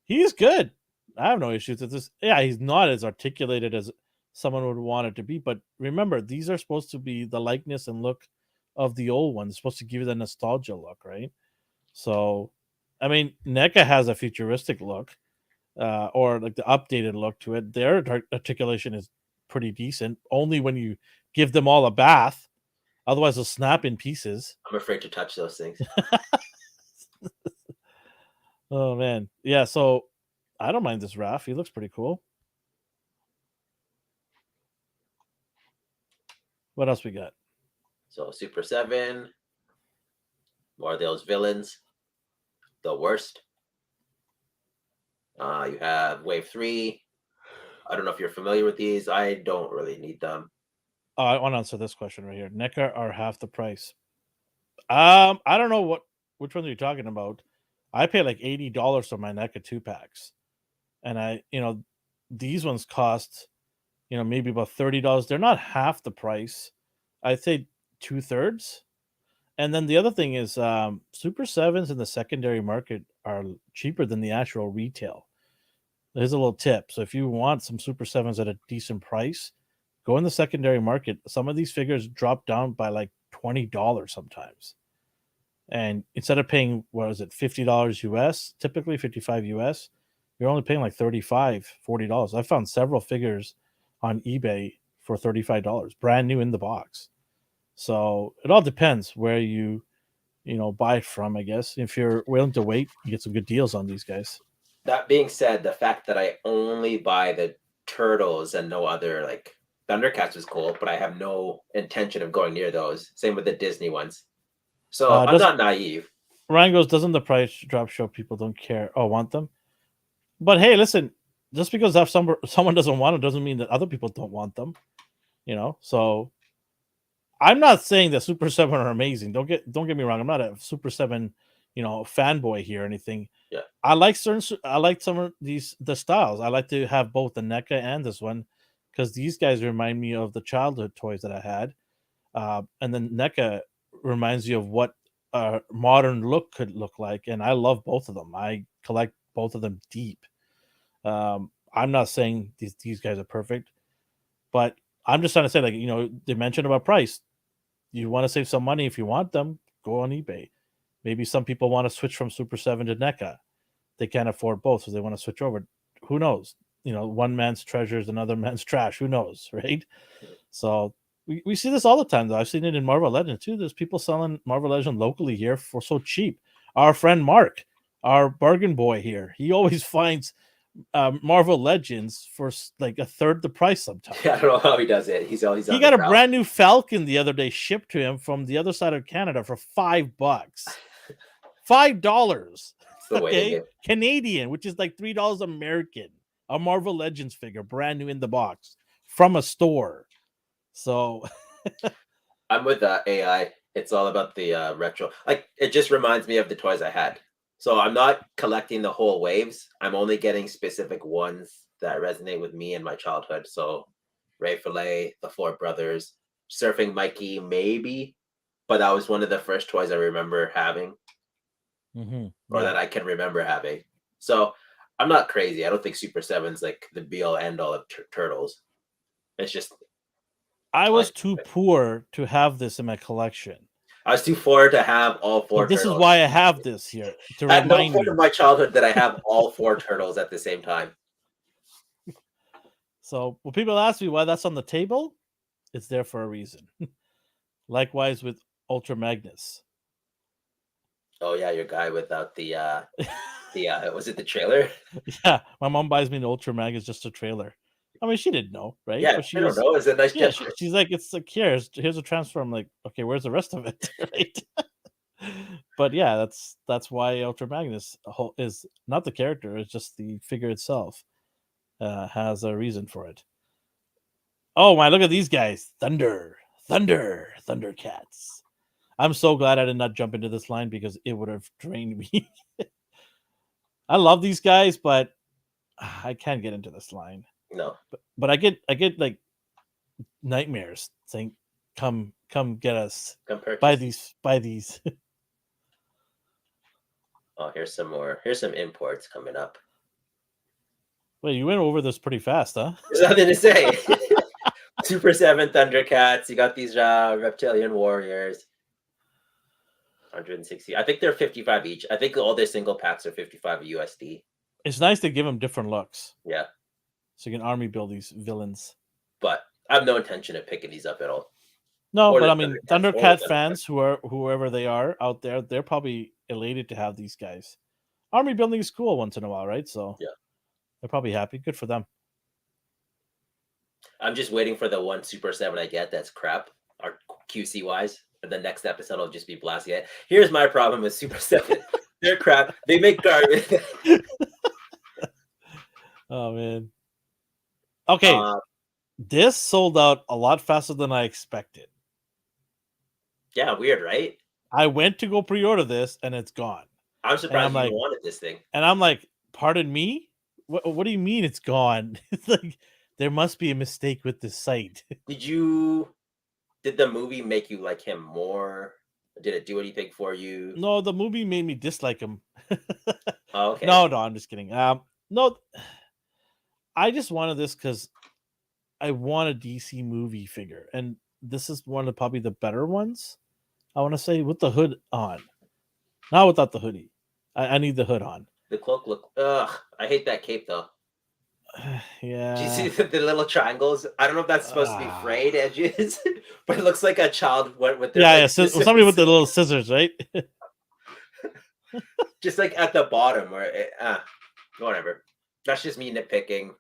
He's good. I have no issues with this. Yeah, he's not as articulated as someone would want it to be. But remember, these are supposed to be the likeness and look of the old one. It's supposed to give you the nostalgia look, right? So, I mean, NECA has a futuristic look, or like the updated look to it. Their articulation is pretty decent. Only when you give them all a bath, otherwise they'll snap in pieces.
I'm afraid to touch those things.
Oh man, yeah. So I don't mind this Raph. He looks pretty cool. What else we got?
So Super 7, more of those villains, the worst. You have Wave 3. I don't know if you're familiar with these. I don't really need them.
Oh, I want to answer this question right here. NECA are half the price. I don't know which ones are you talking about. I pay like $80 for my NECA 2-packs, and these ones cost maybe about $30. They're not half the price. I'd say 2/3. And then the other thing is, Super Sevens in the secondary market are cheaper than the actual retail. Here's a little tip. So if you want some Super Sevens at a decent price, go in the secondary market. Some of these figures drop down by like $20 sometimes. And instead of paying, what is it, $50 US, typically 55 US, you're only paying like $35, $40. I found several figures on eBay for $35, brand new in the box. So it all depends where you buy it from, I guess. If you're willing to wait, you get some good deals on these guys.
That being said, the fact that I only buy the turtles and no other, like Thundercats was cool, but I have no intention of going near those. Same with the Disney ones. So I'm
Does
not naive.
Ryan goes, doesn't the price drop show people don't care or want them? But hey, listen, just because if someone doesn't want it doesn't mean that other people don't want them. So I'm not saying that Super 7 are amazing. Don't get me wrong. I'm not a Super 7, fanboy here or anything.
Yeah.
I like some of the styles. I like to have both the NECA and this one because these guys remind me of the childhood toys that I had. And then NECA reminds you of what a modern look could look like. And I love both of them. I collect both of them deep. I'm not saying these guys are perfect, but I'm just trying to say, like, they mentioned about price. You want to save some money if you want them, go on eBay. Maybe some people want to switch from Super 7 to NECA. They can't afford both, so they want to switch over. Who knows? One man's treasure is another man's trash. Who knows, right? So we see this all the time, though. I've seen it in Marvel Legends, too. There's people selling Marvel Legends locally here for so cheap. Our friend Mark, our bargain boy here, he always finds Marvel Legends for like a third the price sometimes.
Yeah, I don't know how he does it. He's
He got a brand new Falcon the other day shipped to him from the other side of Canada for $5. $5. Okay, Canadian, which is like $3 American. A Marvel Legends figure, brand new in the box from a store. So
I'm with AI. It's all about the retro. Like, it just reminds me of the toys I had. So I'm not collecting the whole waves. I'm only getting specific ones that resonate with me and my childhood. So Ray Fillet, the Four Brothers, Surfing Mikey, maybe, but that was one of the first toys I remember having, or that I can remember having. So I'm not crazy. I don't think Super 7's like the be all end all of turtles. It's just
I was too poor to have this in my collection.
I was too poor to have all four.
So this is why I have this here to
At no
remind
point
me
of my childhood that I have all four turtles at the same time.
So when people ask me why that's on the table, it's there for a reason. Likewise with Ultra Magnus.
Oh yeah, your guy without the was it the trailer?
Yeah, my mom buys me an Ultra Magnus just a trailer. I mean, she didn't know, right?
Yeah,
But she
I don't
was,
know. It's a nice
yeah,
gesture.
she's like, it's like, here's a transfer. I'm like, okay, where's the rest of it, right? But yeah, that's why Ultra Magnus is not the character; it's just the figure itself has a reason for it. Oh my! Look at these guys, Thundercats. I'm so glad I did not jump into this line because it would have drained me. I love these guys, but I can't get into this line.
No.
But I get like nightmares saying, "Come get us.
Come purchase.
Buy these."
Oh, here's some more. Here's some imports coming up.
Wait, you went over this pretty fast, huh?
There's nothing to say. Super 7 Thundercats. You got these reptilian warriors. 160. I think they're 55 each. I think all their single packs are 55 USD.
It's nice to give them different looks.
Yeah.
So you can army build these villains.
But I have no intention of picking these up at all.
No, but I mean, Thundercat fans, whoever they are out there, they're probably elated to have these guys. Army building is cool once in a while, right? So
yeah,
they're probably happy. Good for them.
I'm just waiting for the one Super 7 I get that's crap, or QC wise. And the next episode will just be blasting it. Here's my problem with Super 7. They're crap. They make garbage.
Oh man. Okay. This sold out a lot faster than I expected.
Yeah, weird, right?
I went to go pre-order this and it's gone.
I'm surprised you even wanted this thing.
And I'm like, pardon me? What do you mean it's gone? It's like there must be a mistake with this site.
Did the movie make you like him more? Did it do anything for you?
No, the movie made me dislike him.
Oh, okay.
No, I'm just kidding. No, I just wanted this because I want a DC movie figure, and this is one of probably the better ones. I want to say with the hood on, not without the hoodie. I need the hood on.
The cloak look. Ugh, I hate that cape though.
Yeah.
Do you see the little triangles? I don't know if that's supposed to be frayed edges, but it looks like a child went with their.
Yeah, somebody with the little scissors, right?
Just like at the bottom, where whatever. That's just me nitpicking.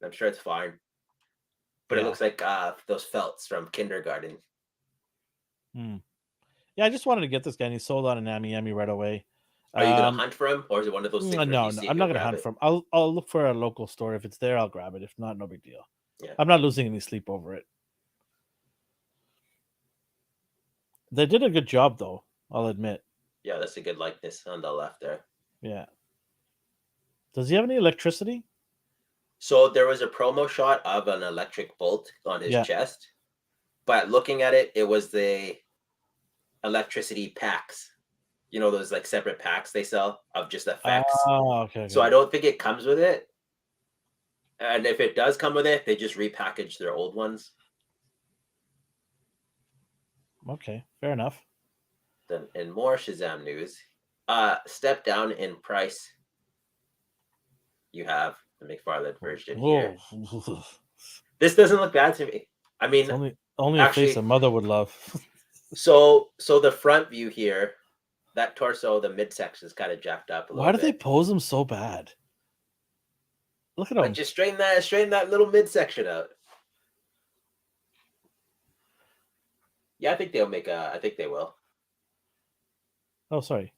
I'm sure it's fine, but it looks like those felts from kindergarten.
Yeah, I just wanted to get this guy, and he sold out in Ami right away.
Are you gonna hunt for him, or is it one of those things?
No, I'm not gonna hunt for him. I'll look for a local store. If it's there, I'll grab it. If not, no big deal.
Yeah.
I'm not losing any sleep over it. They did a good job, though. I'll admit.
Yeah, that's a good likeness on the left there.
Yeah. Does he have any electricity?
So there was a promo shot of an electric bolt on his chest, but looking at it, it was the electricity packs. You know, those like separate packs they sell of just effects.
Oh, okay.
So I don't think it comes with it. And if it does come with it, they just repackage their old ones.
Okay, fair enough.
Then in more Shazam news, step down in price. You have the McFarlane version here. This doesn't look bad to me. I mean,
it's only actually, a face a mother would love.
So the front view here, that torso, the midsection is kind of jacked up a little bit.
Why do they pose him so bad? Look at him.
Just straighten that little midsection out. Yeah, I think they will.
Oh, sorry.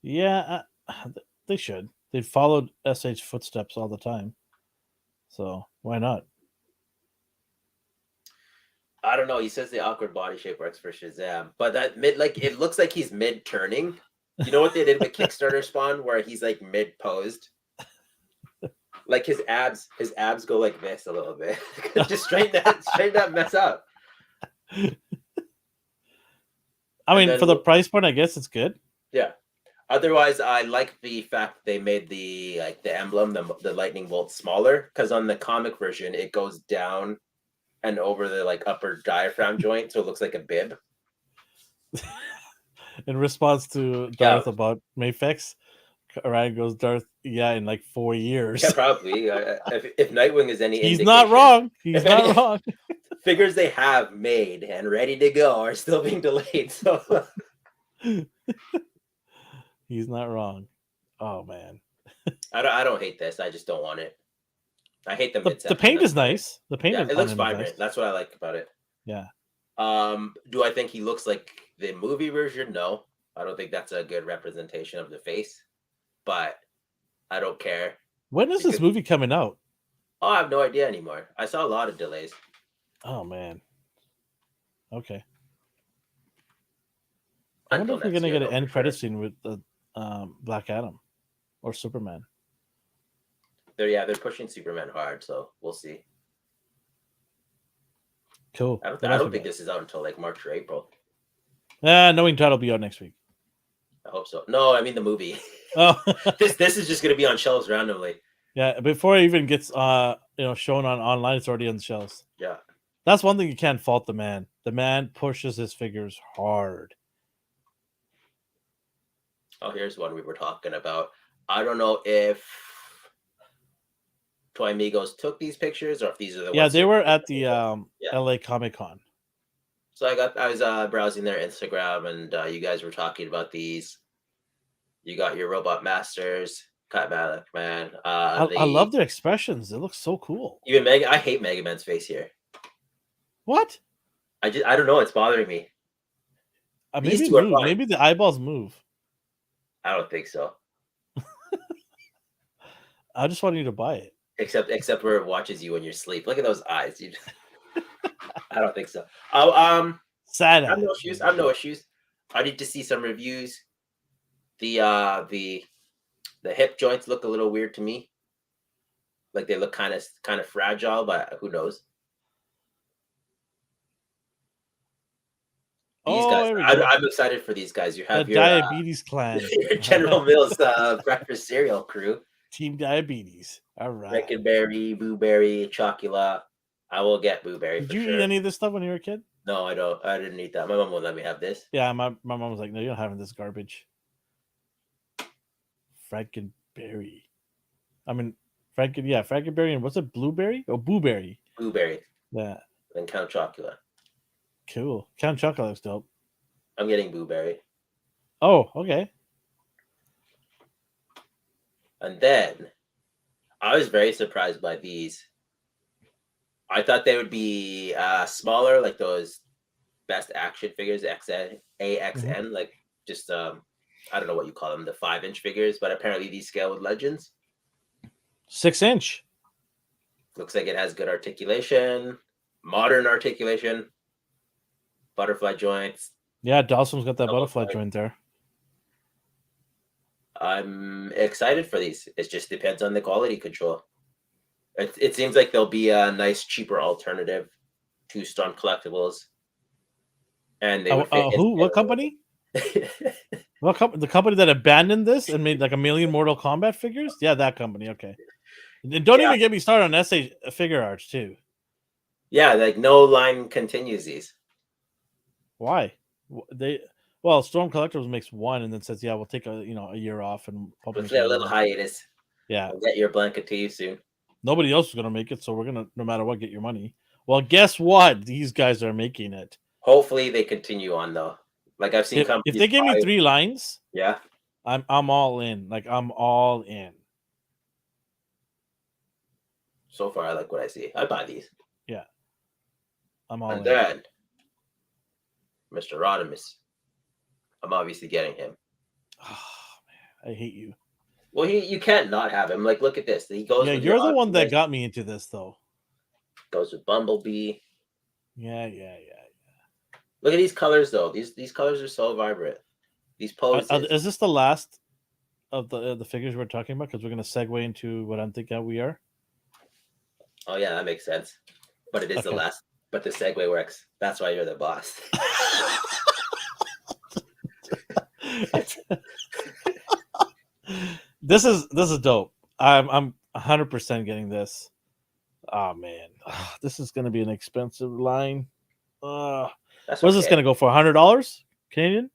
Yeah, they should. They've followed SH footsteps all the time. So why not?
I don't know. He says the awkward body shape works for Shazam, but that it looks like he's mid turning. You know what they did with Kickstarter Spawn, where he's like mid posed, like his abs go like this a little bit. Just straighten that mess up.
I mean, for the price point, I guess it's good.
Yeah. Otherwise, I like the fact they made the emblem, the lightning bolt smaller, because on the comic version it goes down and over the upper diaphragm joint, so it looks like a bib.
In response to Darth about Mayfix, Ryan goes, Darth, Yeah, in like 4 years.
Yeah, probably. If Nightwing is any
He's
indication,
not wrong. He's
if
not
any
wrong.
figures they have made and ready to go are still being delayed. So
He's not wrong. Oh man.
I don't hate this. I just don't want it. I hate the
The
midsection.
paint
That's
is
about it.
nice. The paint
Yeah,
is
it
on
looks
him is nice.
vibrant. That's what I like about it.
Yeah.
Do I think he looks like the movie version? No. I don't think that's a good representation of the face. But I don't care.
When is this movie coming out?
Oh, I have no idea anymore. I saw a lot of delays.
Oh man. Okay. I wonder
Until
if we're
next
gonna
year,
get an
though,
end
for
credit
sure.
scene with the Black Adam or Superman.
They're pushing Superman hard, so we'll see.
Cool.
I don't think this is out until like March or April.
Knowing Todd will be out next week.
I hope so. No, I mean the movie.
Oh.
This is just gonna be on shelves randomly.
Yeah, before it even gets shown on online, it's already on the shelves.
Yeah.
That's one thing you can't fault the man. The man pushes his figures hard.
Oh, here's one we were talking about. I don't know if Toy Amigos took these pictures or if these are the ones.
Yeah, they were at the
Yeah.
LA Comic Con.
So I was browsing their Instagram and you guys were talking about these. You got your Robot Masters, Cut Malik, man.
I love their expressions. It looks so cool.
Even Mega, I hate Mega Man's face here.
What?
I don't know. It's bothering me.
Maybe
These two are
move.
fine.
Maybe the eyeballs move.
I don't think so.
I just want you to buy it.
Except where it watches you when you're asleep. Look at those eyes. I don't think so.
Sad.
I have no issues. I have no issues. I need to see some reviews. The hip joints look a little weird to me. Like they look kind of fragile, but who knows? These guys, I'm excited for these guys. You have
the
your
Diabetes Clan,
your General Mills breakfast cereal crew.
Team Diabetes. All right.
Rick and Berry, Boo Berry, Chocula. I will get Boo Berry.
Did you eat any of this stuff when you were a kid?
No, I don't. I didn't eat that. My mom won't let me have this.
Yeah, my mom was like, "No, you're not having this garbage." Frankenberry. I mean, Frankenberry, and what's it? Blueberry? Oh, Blueberry.
Blueberry.
Yeah.
And Count Chocula.
Cool. Count Chocula looks dope.
I'm getting Blueberry.
Oh, okay.
And then I was very surprised by these. I thought they would be smaller, like those best action figures, AXN, like just I don't know what you call them, the 5-inch figures, but apparently these scale with Legends.
6-inch.
Looks like it has good articulation, modern articulation, butterfly joints.
Yeah, Dawson's got that butterfly joint there.
I'm excited for these. It just depends on the quality control. It seems like there'll be a nice, cheaper alternative to Storm Collectibles. And they would fit
what company? The company that abandoned this and made like a million Mortal Kombat figures? Yeah, that company. Okay. And don't even get me started on SA Figure Arts too.
Yeah, like no line continues these.
Why? Storm Collectibles makes one and then says, "Yeah, we'll take a year off and
we'll play a little hiatus.
Yeah,
we'll get your blanket to you soon."
Nobody else is gonna make it, so we're gonna, no matter what, get your money. Well, guess what? These guys are making it.
Hopefully, they continue on though. Like I've seen companies.
If they give me 3 lines,
yeah,
I'm all in. Like I'm all in.
So far, I like what I see. I buy these.
Yeah, I'm all in.
And then, Mr. Rodimus, I'm obviously getting him.
Oh man, I hate you.
Well, you can't not have him. Like, look at this. He goes.
Yeah, you're the one that got me into this, though.
Goes with Bumblebee.
Yeah.
Look at these colors, though. These colors are so vibrant. These poses.
Is this the last of the figures we're talking about? Because we're going to segue into what I'm thinking we are.
Oh yeah, that makes sense. But it is the last. But the segue works. That's why you're the boss.
This is dope. I'm 100% getting this. Oh man, this is going to be an expensive line. What's this going to go for? $100 Canadian?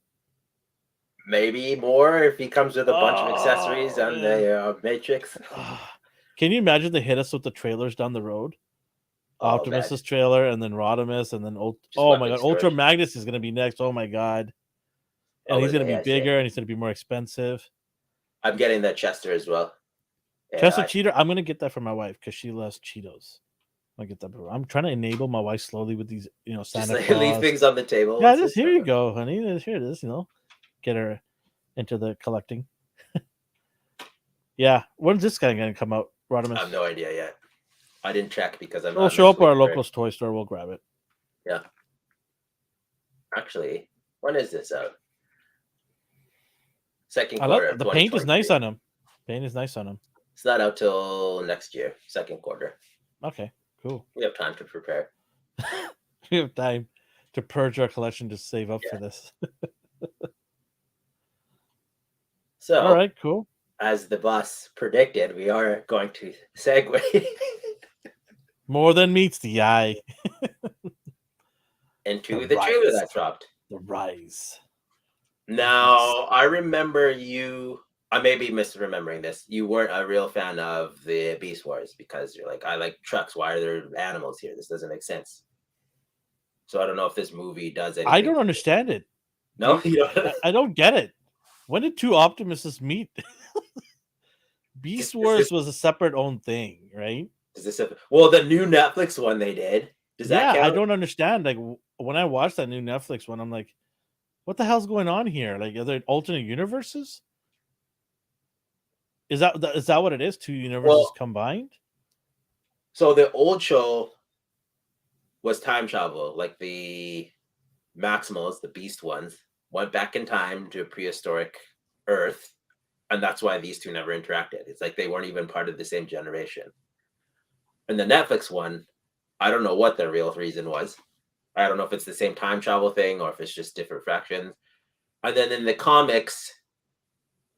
Maybe more if he comes with a bunch of accessories and the Matrix.
Can you imagine they hit us with the trailers down the road? Optimus's trailer, and then Rodimus, and then oh my god, Ultra Magnus is gonna be next. Oh my god, and he's gonna be bigger, and he's gonna be more expensive.
I'm getting that Chester as well.
Chester Cheetor, I'm gonna get that for my wife because she loves Cheetos. I get that. I'm trying to enable my wife slowly with these, Santa
just
Claus.
Leave things on the table.
Yeah, just here you go, honey. Here it is. Get her into the collecting. Yeah, when's this guy gonna come out? Rodimus?
I have no idea yet. I didn't check because I'm.
We'll show up at our local toy store. We'll grab it.
Yeah. Actually, when is this out? Second quarter.
The paint is nice on him. Paint is nice on him.
It's not out till next year, second quarter.
Okay, cool.
We have time to prepare.
We have time to purge our collection to save up for this.
So,
all right, cool.
As the boss predicted, we are going to segue.
More than meets the eye.
Into the trailer that dropped.
The Rise.
Now, I remember you. I may be misremembering this. You weren't a real fan of the Beast Wars because you're like, I like trucks. Why are there animals here? This doesn't make sense. So I don't know if this movie does anything.
I don't understand it.
No,
I don't get it. When did two Optimuses meet? Beast Wars was a separate own thing, right?
Is this well, the new Netflix one they did? Does that count?
I don't understand. Like when I watched that new Netflix one, I'm like, what the hell's going on here? Like, are there alternate universes? Is that what it is? Two universes combined?
So the old show was time travel, like the Maximals, the Beast ones, went back in time to a prehistoric Earth, and that's why these two never interacted. It's like they weren't even part of the same generation. And the Netflix one, I don't know what the real reason was. I don't know if it's the same time travel thing or if it's just different fractions. And then in the comics,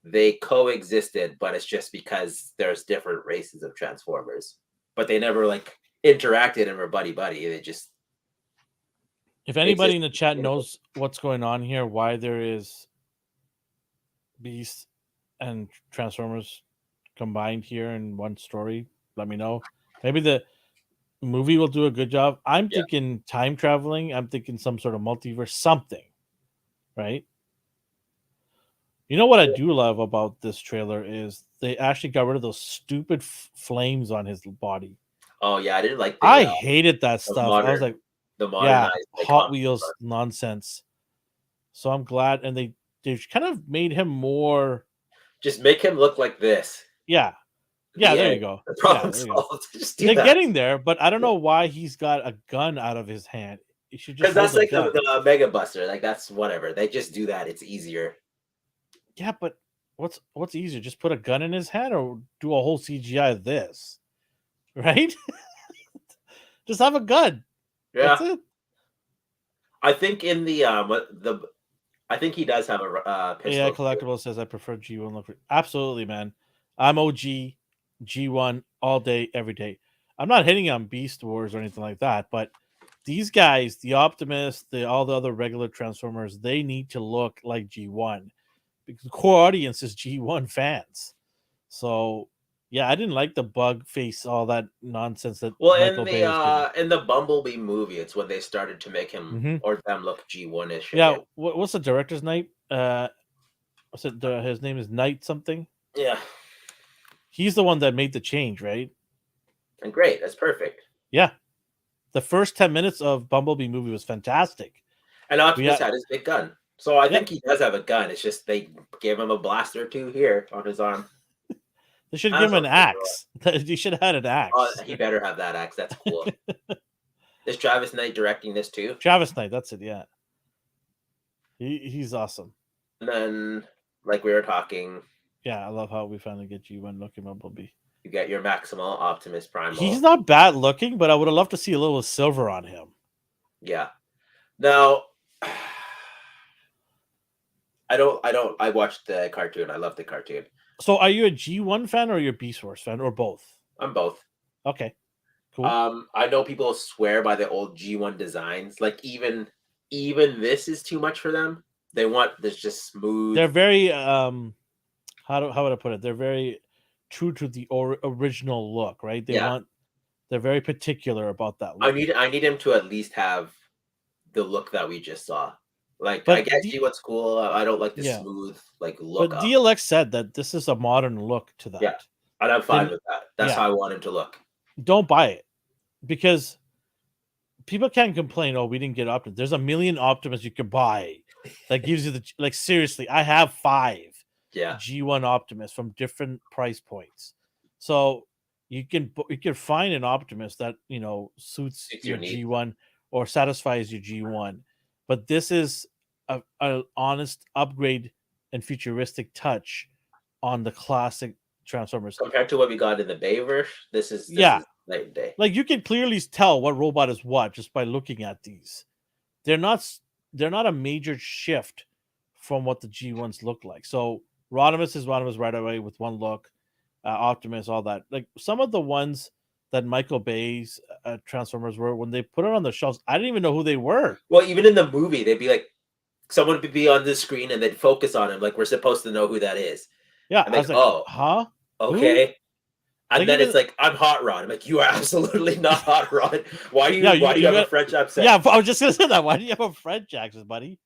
they coexisted, but it's just because there's different races of Transformers. But they never like interacted and were buddy-buddy. They just...
If anybody in the chat knows what's going on here, why there is Beast and Transformers combined here in one story, let me know. Maybe the movie will do a good job. I'm thinking time traveling. I'm thinking some sort of multiverse, something, right? You know what I do love about this trailer is they actually got rid of those stupid flames on his body.
Oh yeah, I didn't like.
I hated that stuff. I was like,
the modernized
Hot Wheels nonsense. So I'm glad, and they kind of made him more.
Just make him look like this.
Yeah. Yeah, there you go.
The problem solved.
They're getting there, but I don't know why he's got a gun out of his hand. You should just
because that's like the Mega Buster. Like that's whatever. They just do that. It's easier.
Yeah, but what's easier? Just put a gun in his hand or do a whole CGI of this, right? Just have a gun.
Yeah.
That's it.
I think in I think he does have a pistol.
Yeah, Collectible says I prefer G1 look. Absolutely, man. I'm OG G1 all day, every day. I'm not hitting on Beast Wars or anything like that, but these guys, the Optimus, all the other regular Transformers, they need to look like G1 because the core audience is G1 fans. So, yeah, I didn't like the bug face, all that nonsense that.
Well, in the Bumblebee movie, it's when they started to make him or them look G1-ish.
Yeah, what's the director's name? His name is Knight something.
Yeah.
He's the one that made the change, right?
And great. That's perfect.
Yeah. The first 10 minutes of Bumblebee movie was fantastic.
And Optimus had his big gun. So I think he does have a gun. It's just they gave him a blaster or two here on his arm.
They should give him an axe. He should have had an axe.
Oh, he better have that axe. That's cool. Is Travis Knight directing this too?
Travis Knight, that's it, yeah. He's awesome.
And then, like we were talking...
Yeah, I love how we finally get G1 looking Bumblebee.
You get your Maximal, Optimus Primal.
He's not bad looking, but I would have loved to see a little silver on him.
Yeah. Now, I watched the cartoon. I love the cartoon.
So are you a G1 fan or are you a Beast Wars fan or both?
I'm both.
Okay. Cool.
I know people swear by the old G1 designs. Like even this is too much for them. They want this just smooth.
They're very how would I put it? They're very true to the original look, right? They're very particular about that look.
I need him to at least have the look that we just saw. Like, I
But
get G1's cool. I don't like the
yeah,
smooth like look
but
up.
DLX said that this is a modern look to
Yeah,
that.
and I'm fine
Then
with that. That's
yeah,
how I want him to look.
don't buy it because people can't complain. Oh, we didn't get Optimus. There's a million Optimus you can buy that gives you the like. Seriously, I have 5
Yeah,
G1 Optimus from different price points, so you can find an Optimus that suits
it's
your
unique.
G1 or satisfies your G1. But this is a honest upgrade and futuristic touch on the classic Transformers
compared to what we got in the Bayverse. This is
Yeah,
night and day.
like you can clearly tell what robot is what just by looking at these. They're not a major shift from what the G1s look like. So Rodimus is Rodimus right away with one look. Optimus, all that. Like some of the ones that Michael Bay's Transformers were, when they put it on the shelves, I didn't even know who they were.
Well, even in the movie, they'd be like, someone would be on the screen and they'd focus on him, like we're supposed to know who that is.
Yeah,
I'm
I
like,
was like,
oh,
huh?
okay.
Who?
And
Like
then
even,
it's like, I'm Hot Rod. I'm like, you are absolutely not Hot Rod. Why do you have a French accent?
Yeah, I was just gonna say that. Why do you have a French accent, buddy?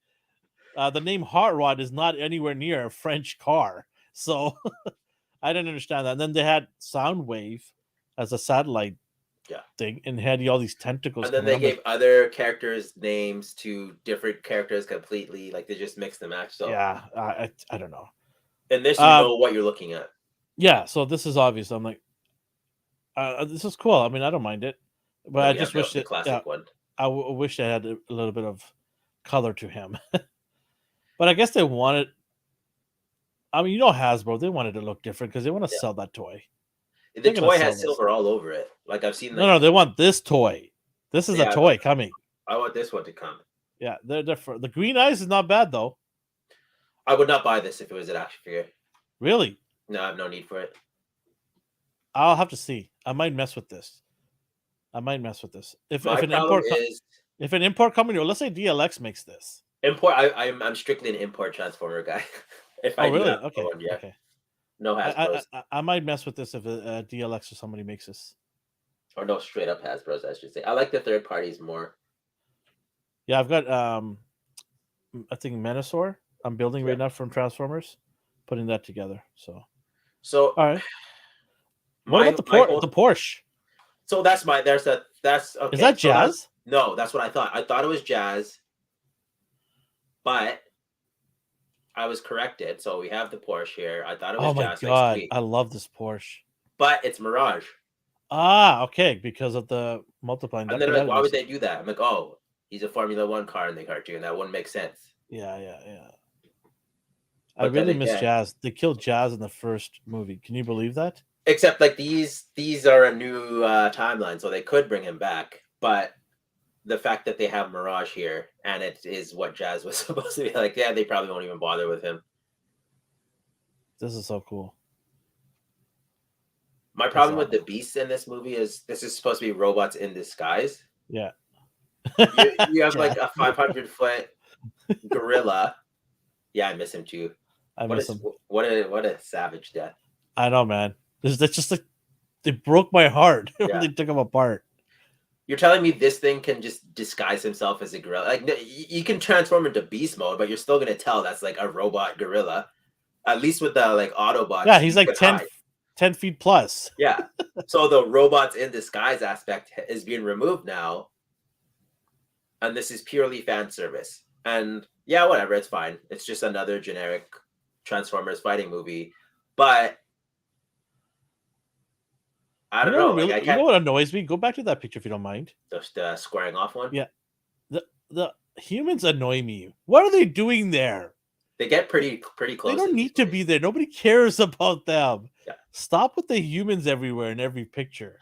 The name Hot Rod is not anywhere near a French car, so I didn't understand that. And then they had Soundwave as a satellite thing, and had all these tentacles.
And then they gave other characters names to different characters completely. Like they just mixed and matched. So
yeah, I don't know.
In this, you know what you're looking at.
Yeah, so this is obvious. I'm like, this is cool. I mean, I don't mind it, but I just wish
the classic one.
I wish I had a little bit of color to him. But I guess they wanted. I mean, Hasbro, they wanted to look different because they want to sell that toy.
The toy has silver all over it. Like I've seen.
No, they want this toy. This is a toy coming.
I want this one to come.
Yeah, they're different. The green eyes is not bad though.
I would not buy this if it was an action figure.
Really?
No, I have no need for it.
I'll have to see. I might mess with this. If an import company, or let's say DLX makes this.
Import. I'm strictly an import Transformer guy.
If I really okay.
Yeah.
Okay.
No Hasbro's.
I might mess with this if a DLX or somebody makes this.
Or no, straight up Hasbro's, I should say. I like the third parties more.
Yeah, I've got I think Menasor. I'm building right now from Transformers, putting that together. So all right. What about the Porsche?
So that's okay.
Is that Jazz?
No, that's what I thought. I thought it was Jazz, but I was corrected. So we have the Porsche here. I thought it was Jazz.
Oh my god, I love this Porsche.
But it's Mirage.
Ah, okay, because of the multiplying.
And then like, why would they do that? I'm like, oh, he's a Formula One car in the cartoon. That wouldn't make sense.
Yeah. I really miss Jazz. They killed Jazz in the first movie. Can you believe that?
Except like these are a new timeline, so they could bring him back. But the fact that they have Mirage here and it is what Jazz was supposed to be, like, yeah, they probably won't even bother with him.
This is so cool.
My problem with the beasts in this movie is this is supposed to be robots in disguise.
Yeah.
You have like a 500-foot gorilla. Yeah, I miss him too. I miss him. What a savage death.
I know, man. That's just like they broke my heart when they took him apart.
You're telling me this thing can just disguise himself as a gorilla? Like you can transform into beast mode, but you're still gonna tell that's like a robot gorilla. At least with the like Autobots.
Yeah, he's like 10 feet plus.
Yeah. So the robots in disguise aspect is being removed now. And this is purely fan service. And yeah, whatever, it's fine. It's just another generic Transformers fighting movie. But I don't know.
Really, you know what annoys me? Go back to that picture if you don't mind.
The squaring off one?
Yeah. The humans annoy me. What are they doing there?
They get pretty close.
They don't need to be there. Nobody cares about them.
Yeah.
Stop with the humans everywhere in every picture.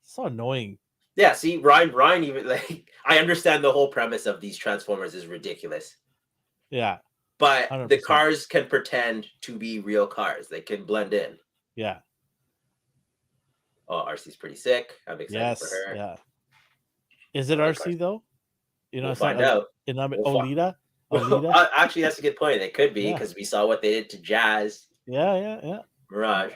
It's so annoying.
Yeah, see, Ryan even like I understand the whole premise of these Transformers is ridiculous.
Yeah.
But 100%. The cars can pretend to be real cars. They can blend in.
Yeah.
Oh, RC's pretty sick. I'm excited for her.
Yeah. Is it RC though?
We'll find out.
Olita? Alita.
Actually, that's a good point. It could be
Yeah.
because we saw what they did to Jazz
Yeah.
Mirage.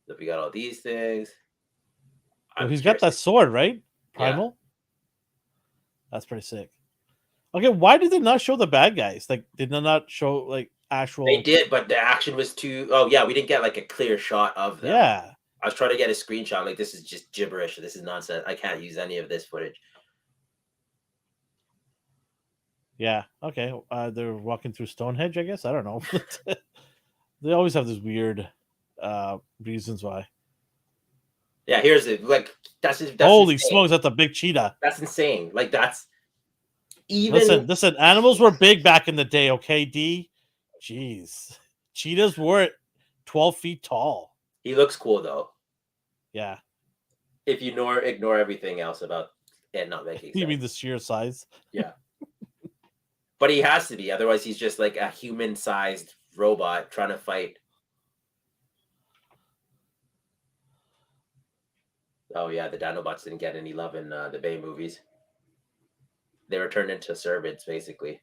So we got all these things.
Well, he's got that sword, right? Primal.
Yeah.
That's pretty sick. Okay, why did they not show the bad guys? Like, did they not show like actual?
They did, but the action was too. Oh yeah, we didn't get like a clear shot of them.
Yeah.
I was trying to get a screenshot. Like, this is just gibberish. This is nonsense. I can't use any of this footage.
Yeah. Okay. They're walking through Stonehenge, I guess. I don't know. They always have these weird reasons why.
Yeah, here's it. Like, that's
Holy
insane.
smokes! That's a big cheetah.
That's insane. Like, that's even.
Listen. Animals were big back in the day. Okay, D. Jeez, cheetahs were 12 feet tall.
He looks cool though.
Yeah.
If you ignore everything else about it not making sense.
You mean the sheer size?
Yeah. But he has to be, otherwise he's just like a human-sized robot trying to fight. Oh yeah, the Dinobots didn't get any love in the Bay movies. They were turned into servants, basically.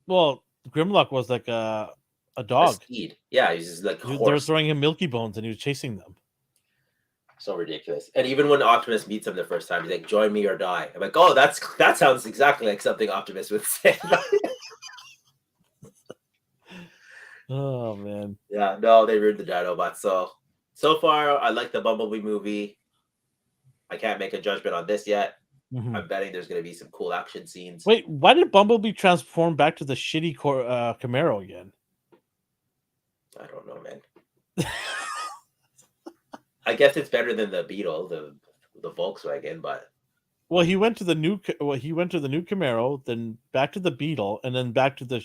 Well, Grimlock was like a dog.
A steed. Yeah, he's just like
They were throwing him Milky Bones, and he was chasing them.
So ridiculous. And even when Optimus meets him the first time, he's like, "Join me or die." I'm like, "Oh, that sounds exactly like something Optimus would say."
Oh man.
Yeah, no, they ruined the Dinobots. So far, I like the Bumblebee movie. I can't make a judgment on this yet.
Mm-hmm.
I'm betting there's going to be some cool action scenes.
Wait, why did Bumblebee transform back to the shitty Camaro again?
I don't know, man. I guess it's better than the Beetle, the Volkswagen, but
well, he went to the new Camaro, then back to the Beetle, and then back to the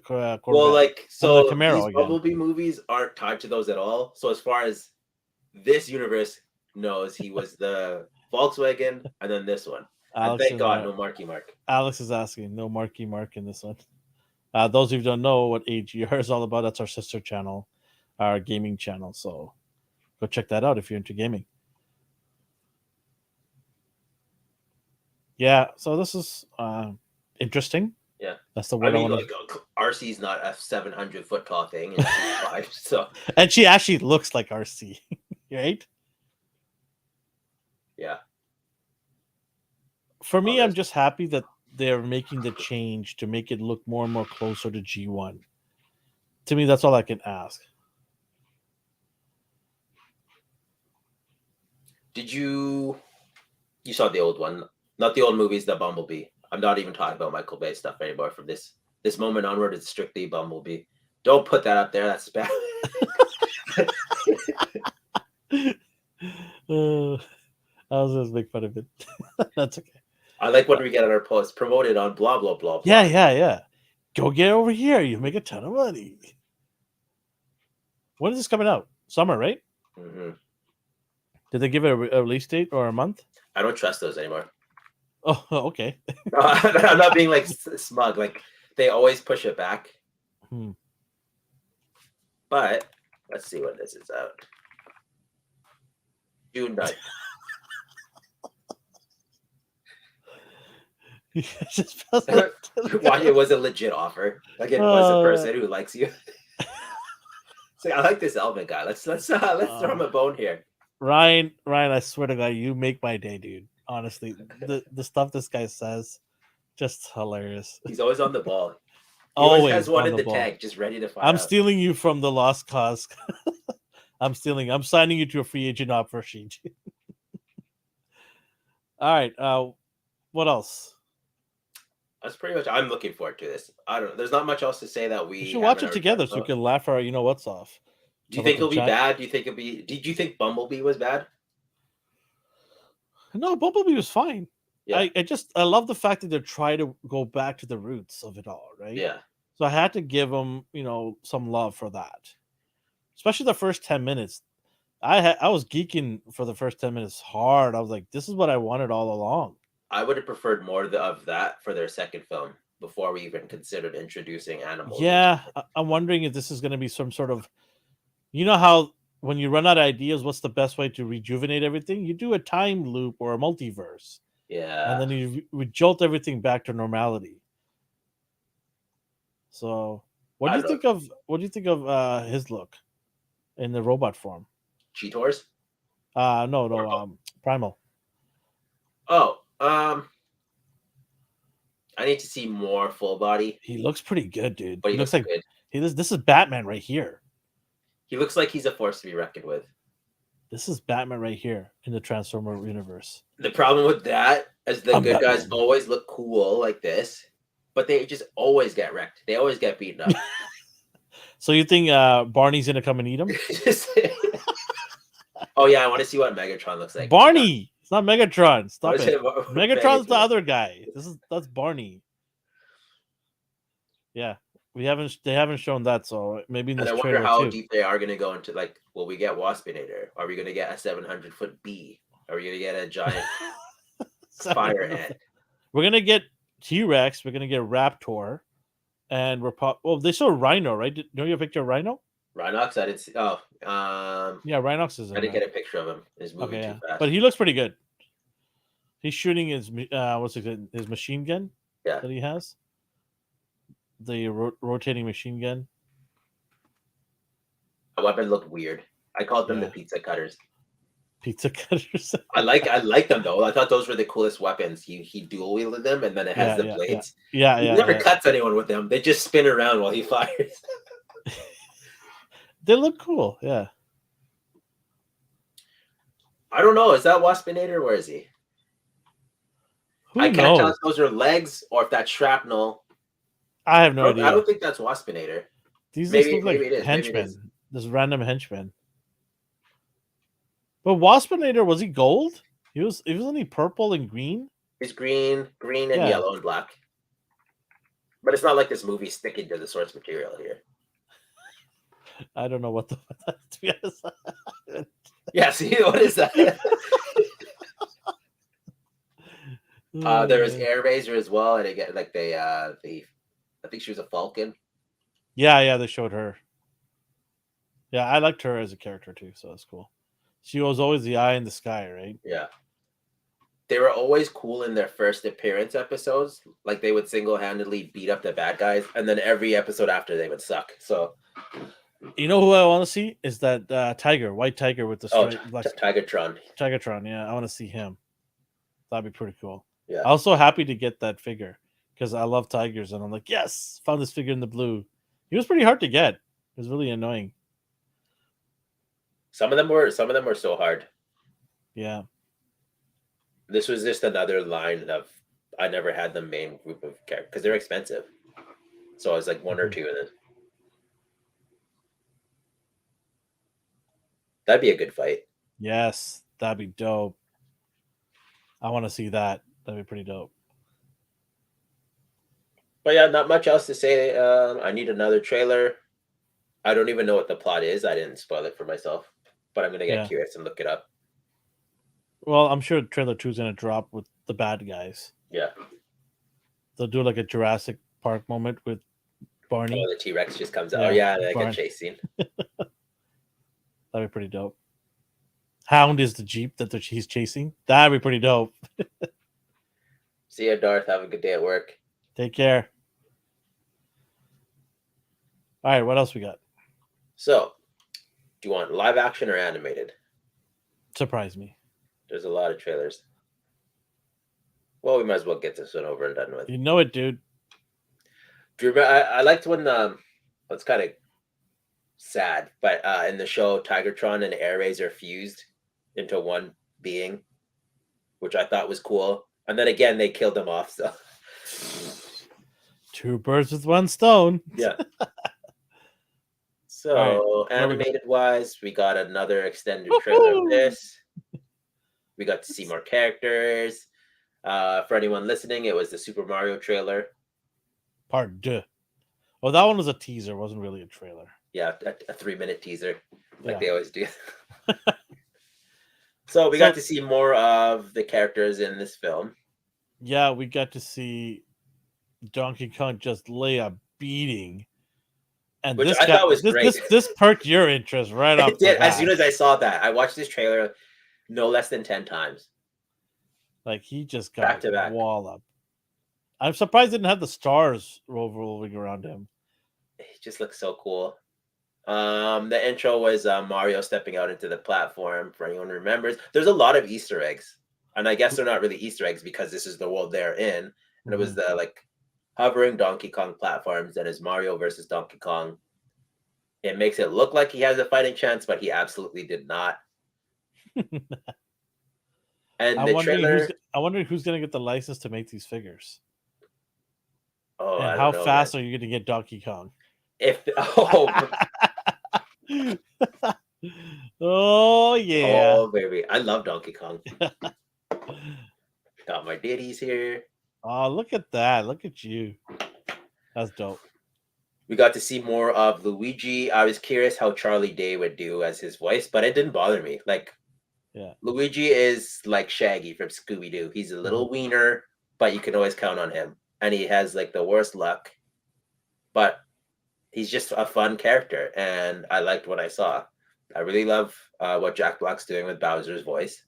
Corvette.
Well, like, so
the Camaro
these Bumblebee movies aren't tied to those at all. So as far as this universe knows, he was the Volkswagen, and then this one. And thank God, no Marky Mark.
Alex is asking, no Marky Mark in this one. Those of you who don't know what AGR is all about, that's our sister channel, our gaming channel. So go check that out if you're into gaming. Yeah, so this is interesting.
Yeah,
that's the word.
I mean, like, RC's not a 700-foot tall thing, and she's 5, so.
And she actually looks like RC, right?
Yeah.
For me, I'm just happy that they're making the change to make it look more and more closer to G1. To me, that's all I can ask.
Did you saw the old one? Not the old movies, the Bumblebee. I'm not even talking about Michael Bay stuff anymore. From this moment onward, it's strictly Bumblebee. Don't put that up there. That's bad.
I was just make fun of it. That's okay.
I like when we get on our post promoted on blah blah blah.
Yeah. Go get over here. You make a ton of money. When is this coming out? Summer, right?
Mm-hmm.
Did they give it a release date or a month?
I don't trust those anymore.
Oh, okay.
I'm not being like smug. Like, they always push it back. But let's see when this is out. June 9th. Why it was a legit offer. Like, it was a person who likes you. It's like, I like this Elvin guy. Let's throw him a bone here.
Ryan, I swear to God, you make my day, dude. Honestly, the stuff this guy says, just hilarious.
He's always on the ball. He
always
has one in the tag, just ready to fight.
I'm stealing you from the Lost Cause. I'm signing you to a free agent offer sheet. All right. What else?
That's pretty much. I'm looking forward to this. I don't know. There's not much else to say that we
should watch it together so we can laugh our what's off.
Do you think it'll be bad? Do you think Did you think Bumblebee was bad?
No, Bumblebee was fine. Yeah. I love the fact that they're trying to go back to the roots of it all, right?
Yeah.
So I had to give them, some love for that. Especially the first 10 minutes. I was geeking for the first 10 minutes hard. I was like, this is what I wanted all along.
I would have preferred more of that for their second film before we even considered introducing animals.
Yeah, I'm wondering if this is going to be some sort of, how when you run out of ideas, what's the best way to rejuvenate everything? You do a time loop or a multiverse.
Yeah.
And then you jolt everything back to normality. So, what
I
do you
don't know.
think of his look in the robot form?
Cheetors?
No, Primal.
Oh, I need to see more full body,
He looks pretty good, dude.
but
He
he
looks
looks
like
good.
this is Batman right here.
He looks like he's a force to be reckoned with.
This is Batman right here in the Transformer universe.
The problem with that is the
I'm
good guys
Batman.
always look cool like this, but they just always get wrecked. They always get beaten up.
So you think Barney's gonna come and eat him?
Oh yeah, I want to see what Megatron looks like.
Barney! It's not Megatron.
What
Stop
is
it.
it?
Megatron's the other guy. That's Barney. Yeah. They haven't shown that, so maybe in
And
this
I wonder
trailer
how
too.
deep they are going to go into, like, will we get Waspinator? Are we going to get a 700-foot bee? Are we going to get a giant fire ant?
We're gonna get T-Rex, we're gonna get Raptor, and they showed Rhino, right? Don't you have a picture of Rhino?
Rhinox? I didn't see. Oh,
Yeah, Rhinox is in
I didn't
there.
get a picture of him. He's moving
Okay,
too
yeah.
fast.
But he looks pretty good. He's shooting his machine gun
Yeah.
that he has. The rotating machine gun.
The weapon looked weird. I called them the
Yeah.
pizza cutters.
Pizza cutters.
I like them though. I thought those were the coolest weapons. He dual wielded them, and then it has the blades.
Yeah.
He never cuts anyone with them. They just spin around while he fires.
They look cool. Yeah.
I don't know. Is that Waspinator? Where is he? I can't tell if those are legs or if that's shrapnel.
I have no idea.
I don't think that's Waspinator.
These just look like henchmen. This random henchmen. But Waspinator, was he gold? Wasn't he purple and green?
He's green and yellow and black. But it's not like this movie sticking to the source material here.
I don't know what to be honest.
Yeah, see, what is that? There was Air Razor as well, and again, like I think she was a Falcon.
Yeah, they showed her. Yeah, I liked her as a character too, so that's cool. She was always the eye in the sky, right?
Yeah. They were always cool in their first appearance episodes. Like they would single-handedly beat up the bad guys, and then every episode after they would suck. So,
you know who I want to see is that white tiger with the
Tigertron.
Tigertron, yeah, I want to see him. That'd be pretty cool.
Yeah,
I'm also happy to get that figure because I love tigers, and I'm like, yes, found this figure in the blue. He was pretty hard to get. It was really annoying.
Some of them were so hard.
Yeah.
This was just another line of I never had the main group of characters because they're expensive. So I was like one or two of them. That'd be a good fight.
Yes, that'd be dope. I want to see that. That'd be pretty dope.
But yeah, not much else to say. I need another trailer. I don't even know what the plot is. I didn't spoil it for myself, but I'm gonna get curious and look it up.
Well, I'm sure trailer 2 is gonna drop with the bad guys.
Yeah,
they'll do like a Jurassic Park moment with Barney.
Oh, the T-Rex just comes out. Yeah, oh yeah, like a chase scene.
That'd be pretty dope. Hound is the Jeep that he's chasing. That'd be pretty dope.
See ya, Darth. Have a good day at work.
Take care. All right, what else we got?
So, do you want live action or animated?
Surprise me. There's
a lot of trailers. Well, we might as well get this one over and done with.
You know it, dude.
Do you remember? I liked when it's kind of sad, but in the show, Tigertron and Air Razor fused into one being, which I thought was cool. And then again, they killed them off. So
2 birds with 1 stone.
Yeah. So animated wise, we got another extended trailer of this. We got to see more characters. For anyone listening, it was the Super Mario trailer.
Part 2. Oh, that one was a teaser. It wasn't really a trailer.
Yeah, a 3-minute teaser, like they always do. So we got to see more of the characters in this film.
Yeah, we got to see Donkey Kong just lay a beating. And
which I thought was great.
This perked your interest right off.
It did. As soon as I saw that, I watched this trailer no less than 10 times.
Like he just got back wall up. I'm surprised he didn't have the stars rolling around him.
He just looks so cool. The intro was Mario stepping out into the platform. For anyone who remembers, there's a lot of Easter eggs, and I guess they're not really Easter eggs because this is the world they're in. And it was the like hovering Donkey Kong platforms, and it's Mario versus Donkey Kong. It makes it look like he has a fighting chance, but he absolutely did not. And
I'm
the
wondering
trailer.
who's gonna get the license to make these figures,
Oh,
and
I
how
don't know, man.
fast are you gonna get Donkey Kong?
If
Oh yeah.
oh baby, I love Donkey Kong. Got my ditties here.
Oh, look at that! Look at you. That's dope.
We got to see more of Luigi. I was curious how Charlie Day would do as his voice, but it didn't bother me. Like,
Yeah.
Luigi is like Shaggy from Scooby Doo. He's a little wiener, but you can always count on him. And he has like the worst luck, but he's just a fun character, and I liked what I saw. I really love what Jack Black's doing with Bowser's voice.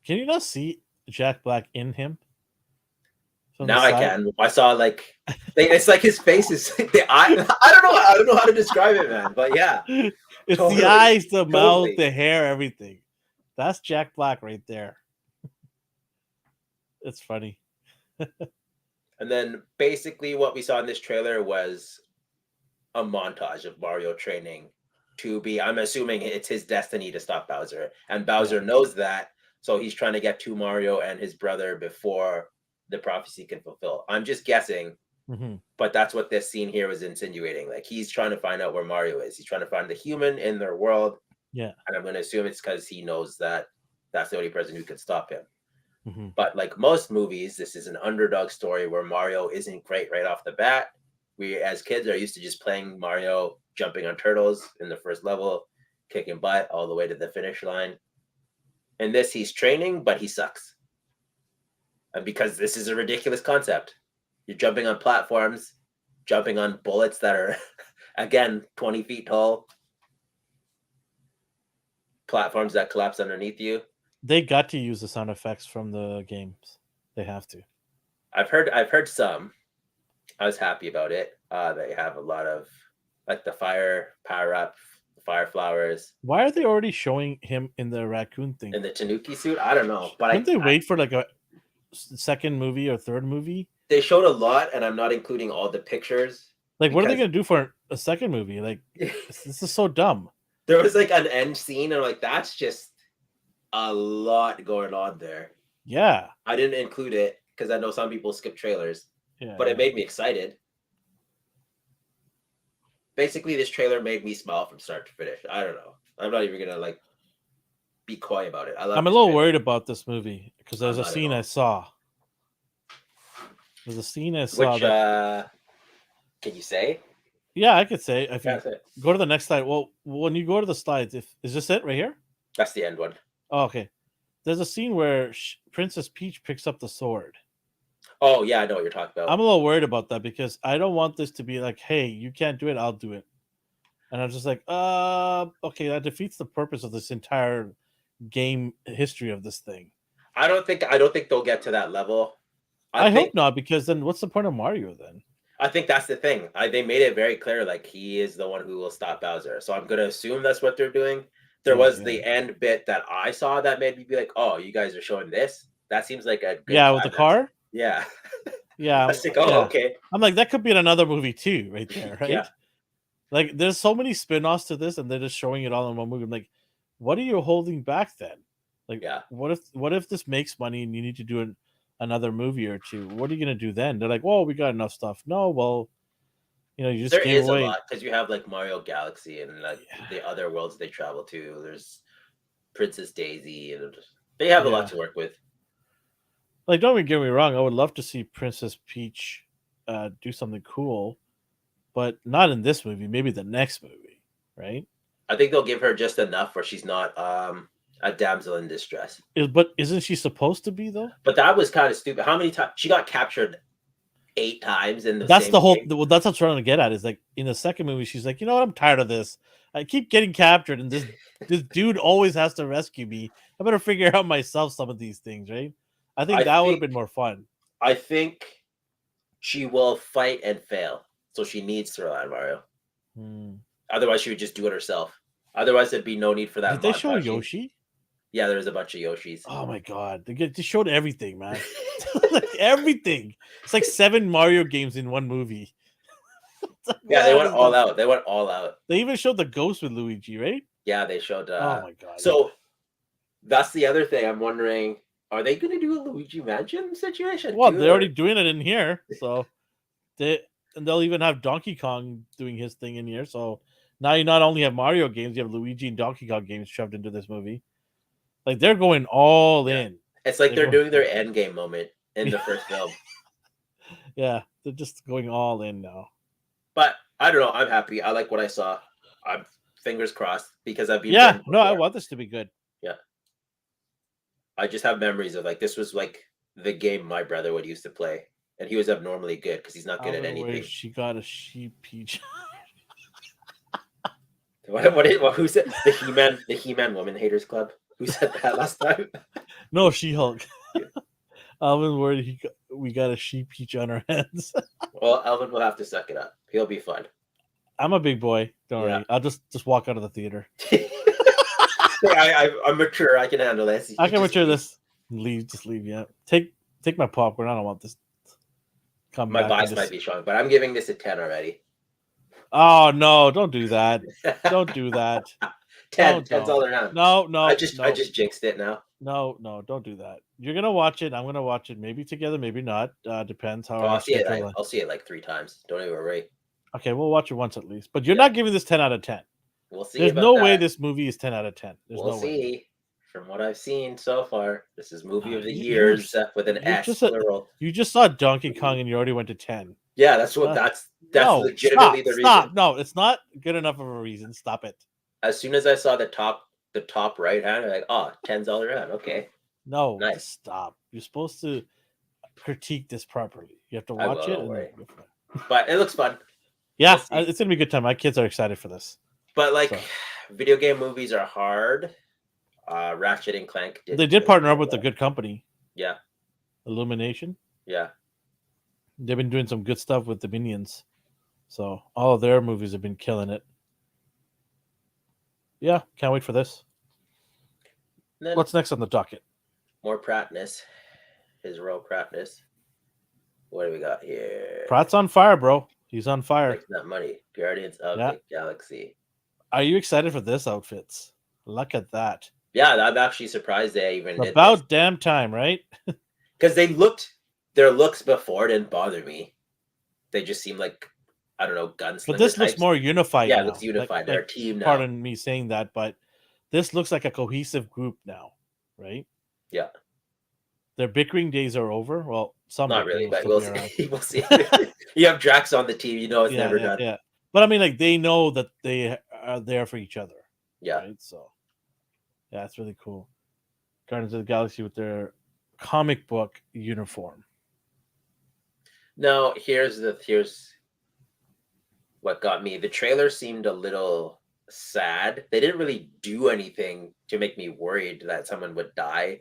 Can you not see Jack Black in him? From
Now
the
I
side?
can. I saw like it's like his face is I don't know. I don't know how to describe it, man. But yeah,
It's the
totally,
eyes, the mouth,
totally.
the hair, everything. That's Jack Black right there. It's funny.
And then basically what we saw in this trailer was a montage of Mario training to be, I'm assuming it's his destiny to stop Bowser. And Bowser knows that, so he's trying to get to Mario and his brother before the prophecy can fulfill. I'm just guessing, but that's what this scene here was insinuating. Like, he's trying to find out where Mario is. He's trying to find the human in their world.
Yeah.
And I'm going to assume it's because he knows that that's the only person who can stop him. But like most movies, this is an underdog story where Mario isn't great right off the bat. We as kids are used to just playing Mario jumping on turtles in the first level, kicking butt all the way to the finish line. In this, he's training, but he sucks. And because this is a ridiculous concept, you're jumping on platforms, jumping on bullets that are, again, 20 feet tall, platforms that collapse underneath you.
They got to use the sound effects from the games. They have to.
I've heard some. I was happy about it. They have a lot of like the fire power up, fire flowers.
Why are they already showing him in the raccoon thing?
In the Tanuki suit? I don't know. But
Couldn't they wait for like a second movie or third movie?
They showed a lot, and I'm not including all the pictures.
Like, what are they going to do for a second movie? Like, this is so dumb.
There was like an end scene, and like, that's just a lot going on there.
Yeah.
I didn't include it because I know some people skip trailers, but it made me excited. Basically, this trailer made me smile from start to finish. I don't know. I'm not even going to like be coy about it.
I'm a little worried about this movie because there's a scene I saw. There's a scene I saw.
Which, can you say?
Yeah, I could say. If you go to the next slide. Well, when you go to the slides, is this it right here?
That's the end one.
Oh, okay. There's a scene where Princess Peach picks up the sword.
Oh, yeah, I know what you're talking about.
I'm a little worried about that because I don't want this to be like, hey, you can't do it, I'll do it. And I'm just like, okay, that defeats the purpose of this entire game history of this thing.
I don't think they'll get to that level.
I hope not, because then what's the point of Mario then?
I think that's the thing. They made it very clear, like he is the one who will stop Bowser. So I'm gonna assume that's what they're doing. There was the end bit that I saw that made me be like, "Oh, you guys are showing this? That seems like a good
with the car."
Yeah,
yeah.
I was like, "Oh, okay."
I'm like, that could be in another movie too, right there, right?
Yeah.
Like, there's so many spin-offs to this, and they're just showing it all in one movie. I'm like, what are you holding back then? Like, what if this makes money and you need to do another movie or two? What are you gonna do then? They're like, well, we got enough stuff. No, well, you just
there
gave
is
away
a lot because you have like Mario Galaxy and like the other worlds they travel to. There's Princess Daisy, and they have a lot to work with.
Like, don't get me wrong, I would love to see Princess Peach do something cool, but not in this movie. Maybe the next movie, right?
I think they'll give her just enough where she's not a damsel in distress.
But isn't she supposed to be though?
But that was kind of stupid. How many times she got captured? 8 times in the
that's
same
the whole
game?
Well, that's what I'm trying to get at, is like in the second movie she's like, you know what, I'm tired of this. I keep getting captured and this dude always has to rescue me. I better figure out myself some of these things, right? I think that would have been more fun.
I think she will fight and fail, so she needs to rely on Mario. Otherwise, she would just do it herself. Otherwise, there'd be no need for that
Did they show
montage.
Yoshi?
Yeah, there's a bunch of Yoshis.
Oh my god, they showed everything, man. Like everything. It's like 7 Mario games in one movie. Like,
Yeah, they went all out. They went all out.
They even showed the ghost with Luigi, right?
Yeah, they showed.
Oh my god.
So that's the other thing. I'm wondering, are they going to do a Luigi Mansion situation?
Well,
too,
they're already doing it in here, so they'll even have Donkey Kong doing his thing in here. So now you not only have Mario games, you have Luigi and Donkey Kong games shoved into this movie. Like they're going all in.
It's like they're doing their end game moment in the first film.
Yeah, they're just going all in now.
But I don't know. I'm happy. I like what I saw. I'm fingers crossed because I've been.
Yeah, no, I want this to be good.
Yeah. I just have memories of like this was like the game my brother would used to play, and he was abnormally good because he's not good at anything.
She got a sheep peach.
Who said the He-Man Woman Haters Club? Who said that last time?
No, She-Hulk. Alvin worried we got a sheep peach on our hands.
Well, Alvin will have to suck it up. He'll be fine.
I'm a big boy. Don't worry. I'll just walk out of the theater.
I'm mature. I can handle this.
I can mature this. Just leave. Yeah. Take my popcorn. I don't want this.
My bias might be strong, but I'm giving this a 10 already.
Oh no! Don't do that. Don't do that.
10. 10's all around.
No.
I just jinxed it now.
No, don't do that. You're gonna watch it. I'm gonna watch it. Maybe together, maybe not. Depends how.
I'll see it. I'll see it like 3 times. Don't even worry.
Okay, we'll watch it once at least. But you're not giving this 10 out of 10.
We'll see.
There's no way this movie is 10 out of 10. We'll
see. From what I've seen so far, this is movie of the years with an S plural.
You just saw Donkey Kong and you already went to 10.
Yeah, that's what. That's legitimately the reason.
Stop! No, it's not good enough of a reason. Stop it.
As soon as I saw the top right hand, I'm like, oh, 10's all around. Okay.
No, nice. Stop. You're supposed to critique this properly. You have to watch it.
But it looks fun.
Yeah, it's gonna be a good time. My kids are excited for this.
But video game movies are hard. Ratchet and Clank
did partner up with a good company.
Yeah.
Illumination.
Yeah.
They've been doing some good stuff with the Minions. So all of their movies have been killing it. Yeah, can't wait for this. What's next on the docket?
More Prattness. His role Prattness. What do we got here?
Pratt's on fire, bro. He's on fire.
Makes that money. Guardians of the Galaxy.
Are you excited for this outfits? Look at that.
Yeah, I'm actually surprised they even did
about damn time, right?
Because their looks before didn't bother me. They just seemed like, I don't know, gunslinger.
But this looks more unified.
Yeah, it looks unified. They're a team now.
Pardon me saying that, but this looks like a cohesive group now, right?
Yeah.
Their bickering days are over. Well, some
not really, but we'll see. We'll see. You have Drax on the team, it's never done.
Yeah, but I mean, like they know that they are there for each other.
Yeah.
Right? So, yeah, it's really cool. Guardians of the Galaxy with their comic book uniform.
No, here's what got me. The trailer seemed a little sad. They didn't really do anything to make me worried that someone would die,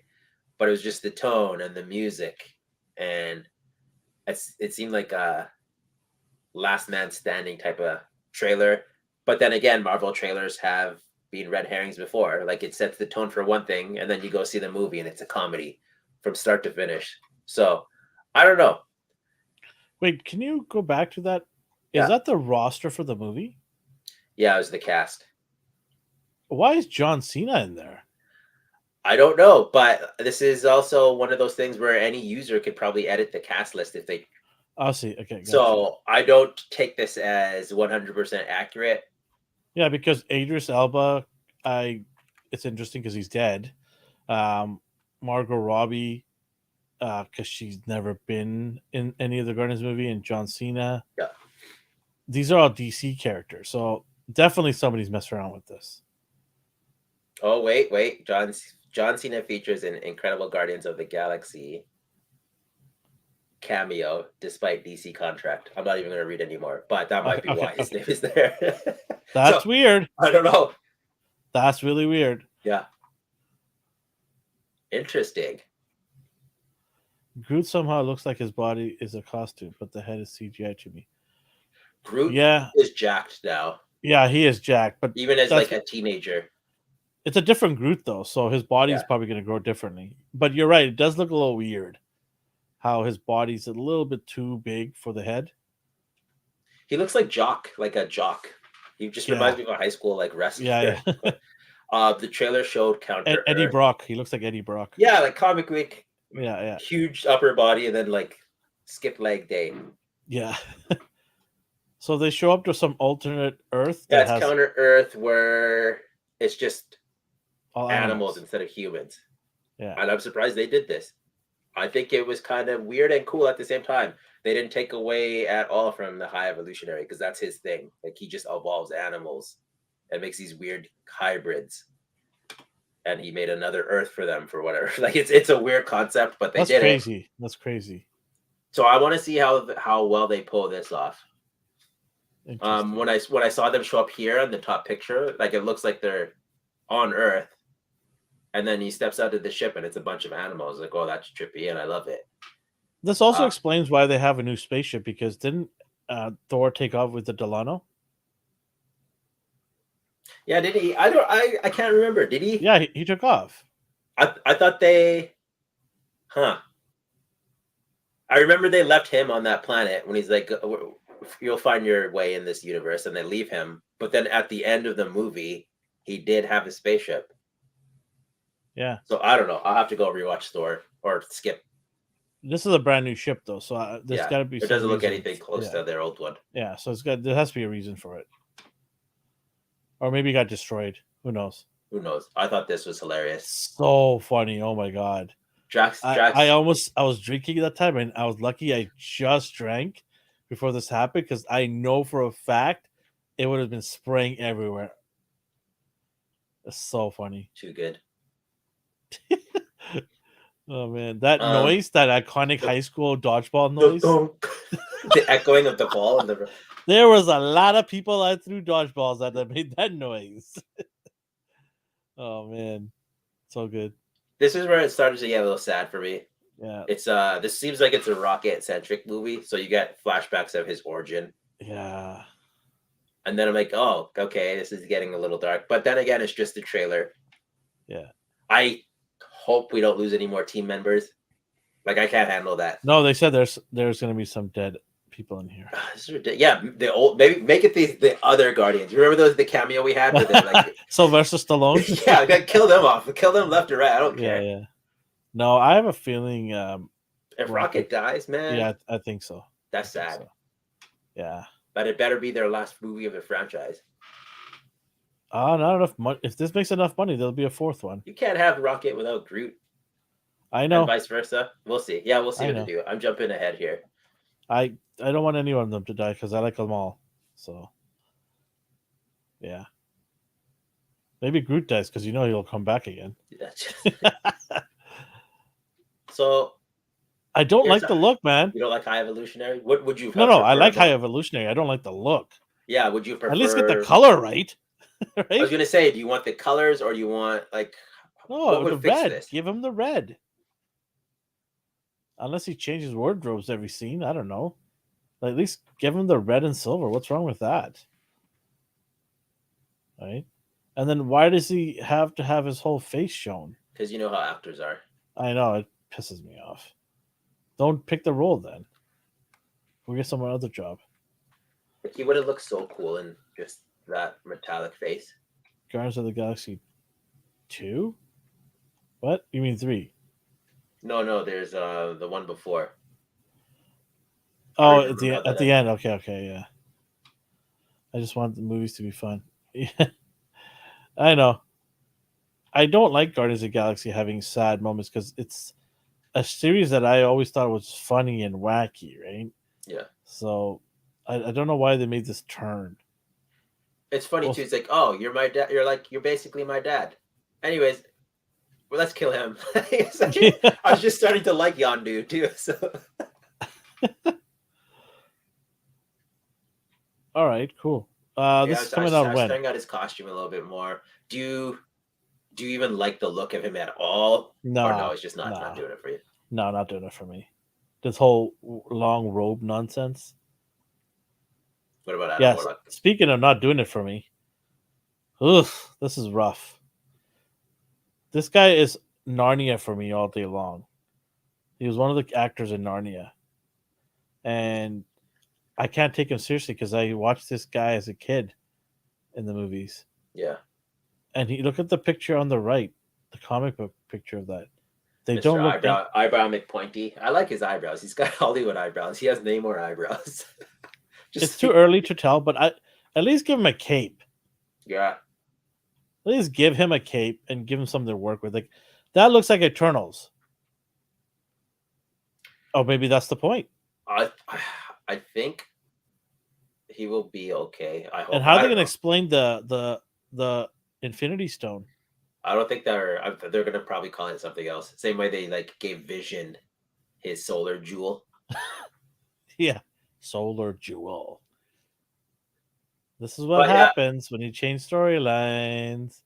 but it was just the tone and the music, and it seemed like a last man standing type of trailer. But then again, Marvel trailers have been red herrings before. Like it sets the tone for one thing, and then you go see the movie and it's a comedy from start to finish. So I don't know.
Wait, can you go back to that? Is that the roster for the movie?
Yeah, it was the cast.
Why is John Cena in there?
I don't know, but this is also one of those things where any user could probably edit the cast list if they.
I'll see. Okay.
So I don't take this as 100% accurate.
Yeah, because Idris Elba, it's interesting because he's dead. Margot Robbie, because she's never been in any of the Guardians movie, and John Cena.
Yeah.
These are all DC characters, so definitely somebody's messing around with this.
Oh, wait. John Cena features in Incredible Guardians of the Galaxy cameo despite DC contract. I'm not even going to read anymore, but that might be why his name is there.
That's weird.
I don't know.
That's really weird.
Yeah. Interesting.
Groot somehow looks like his body is a costume, but the head is CGI to me.
Groot
Yeah,
is jacked now,
yeah, he is jacked, but
even as
that's
like a teenager.
it's a different Groot though, so his body's
Yeah,
probably going to grow differently. But you're right; it does look a little weird how his body's a little bit too big for the head.
he looks like Jock, like a jock. He just reminds
Yeah,
me of a high school like wrestler.
yeah, yeah.
The trailer showed Counter
Eddie
Earth.
Brock. He looks like Eddie Brock.
Yeah, like comic week,
Yeah, yeah,
huge upper body, and then like skip leg day.
yeah. So they show up to some alternate Earth
Yeah,
that
it's
has
Counter Earth where it's just
all
animals
animals.
instead of humans.
Yeah,
And I'm surprised they did this. I think it was kind of weird and cool at the same time. They didn't take away at all from the High Evolutionary because that's his thing. Like he just evolves animals and makes these weird hybrids. And he made another Earth for them for whatever. Like it's a weird concept, but they
that's
did it.
crazy. That's crazy.
So I want to see how well they pull this off.
Interesting.
When I saw them show up here in the top picture, like it looks like they're on Earth, and then he steps out of the ship and it's a bunch of animals. Like, oh, that's trippy, and I love it.
This also explains why they have a new spaceship because didn't Thor take off with the Delano?
Yeah, did he? I can't remember. Did he?
Yeah, he took off.
I thought they. Huh. I remember they left him on that planet when he's like, "You'll find your way in this universe," and they leave him. But then at the end of the movie, he did have a spaceship.
Yeah.
So I don't know. I'll have to go rewatch Thor or skip.
This is a brand new ship though, so there's got to be.
It doesn't look
reason.
anything close to their old one.
Yeah, so there has to be a reason for it, or maybe it got destroyed. Who knows?
Who knows? I thought this was hilarious.
So funny! Oh my god.
Drax.
I was drinking that time, and I was lucky I just drank before this happened because I know for a fact it would have been spraying everywhere. It's so funny.
Too good.
Oh man, that noise, that iconic high school dodgeball noise,
the echoing of the ball and the.
There was a lot of people that threw dodgeballs that made that noise. Oh man, so good.
This is where it started to get a little sad for me.
Yeah,
it's this seems like it's a rocket centric movie, so you get flashbacks of his origin.
Yeah,
and then I'm like, oh, okay, this is getting a little dark. But then again, it's just a trailer.
Yeah,
I hope we don't lose any more team members. Like I can't handle that.
No, they said there's going to be some dead people in here.
Yeah, the old, maybe make it the other Guardians. You remember the cameo we had with like
Sylvester Stallone?
Yeah, kill them off. Kill them left or right. I don't care.
Yeah. No, I have a feeling
if Rocket dies, man.
Yeah, I think so.
That's sad.
So. Yeah.
But it better be their last movie of the franchise.
Not enough money. If this makes enough money, there'll be a fourth one.
You can't have Rocket without Groot.
I know.
And vice versa. We'll see. Yeah, we'll see what they do. I'm jumping ahead here.
I don't want any of them to die because I like them all. So, yeah. Maybe Groot dies because he'll come back again.
So,
I don't like the look, man.
You don't like High Evolutionary? What would you?
No, I like High Evolutionary. I don't like the look.
Yeah, would you prefer?
At least get the color right.
Right? I was gonna say, do you want the colors or do you want like?
No, the red. This? Give him the red. Unless he changes wardrobes every scene, I don't know. At least give him the red and silver. What's wrong with that? Right? And then why does he have to have his whole face shown?
Because you know how actors are.
I know, it pisses me off. Don't pick the role then. We'll get some other job.
Like he would have looked so cool in just that metallic face.
Guardians of the Galaxy 2? What? You mean 3?
No, there's the one before.
Oh, at the end. Okay, yeah. I just want the movies to be fun. Yeah. I know. I don't like Guardians of the Galaxy having sad moments because it's a series that I always thought was funny and wacky, right?
Yeah.
So I don't know why they made this turn.
It's funny too. It's like, oh, you're my dad. You're basically my dad. Anyways, well, let's kill him. I was just starting to like Yondu too. So.
All right, cool. This is coming out when?
I was starting out his costume a little bit more. Do you even like the look of him at all?
No.
Or no, it's just not doing it for you.
No, not doing it for me. This whole long robe nonsense.
What about Adam
Yes.
Warlock?
Speaking of not doing it for me, this is rough. This guy is Narnia for me all day long. He was one of the actors in Narnia, and I can't take him seriously because I watched this guy as a kid in the movies.
Yeah.
And he look at the picture on the right, the comic book picture of that. They
Mr.
don't look
Eyebrow McPointy. I like his eyebrows. He's got Hollywood eyebrows. He has Namor eyebrows.
It's too early to tell, but at least give him a cape.
Yeah.
At least give him a cape and give him something to work with. Like that looks like Eternals. Oh, maybe that's the point.
I think he will be okay. I hope.
And how are they going to explain the Infinity Stone?
I don't think they're going to probably call it something else. Same way they like gave Vision his solar jewel.
Yeah, solar jewel. This is what happens when you change storylines.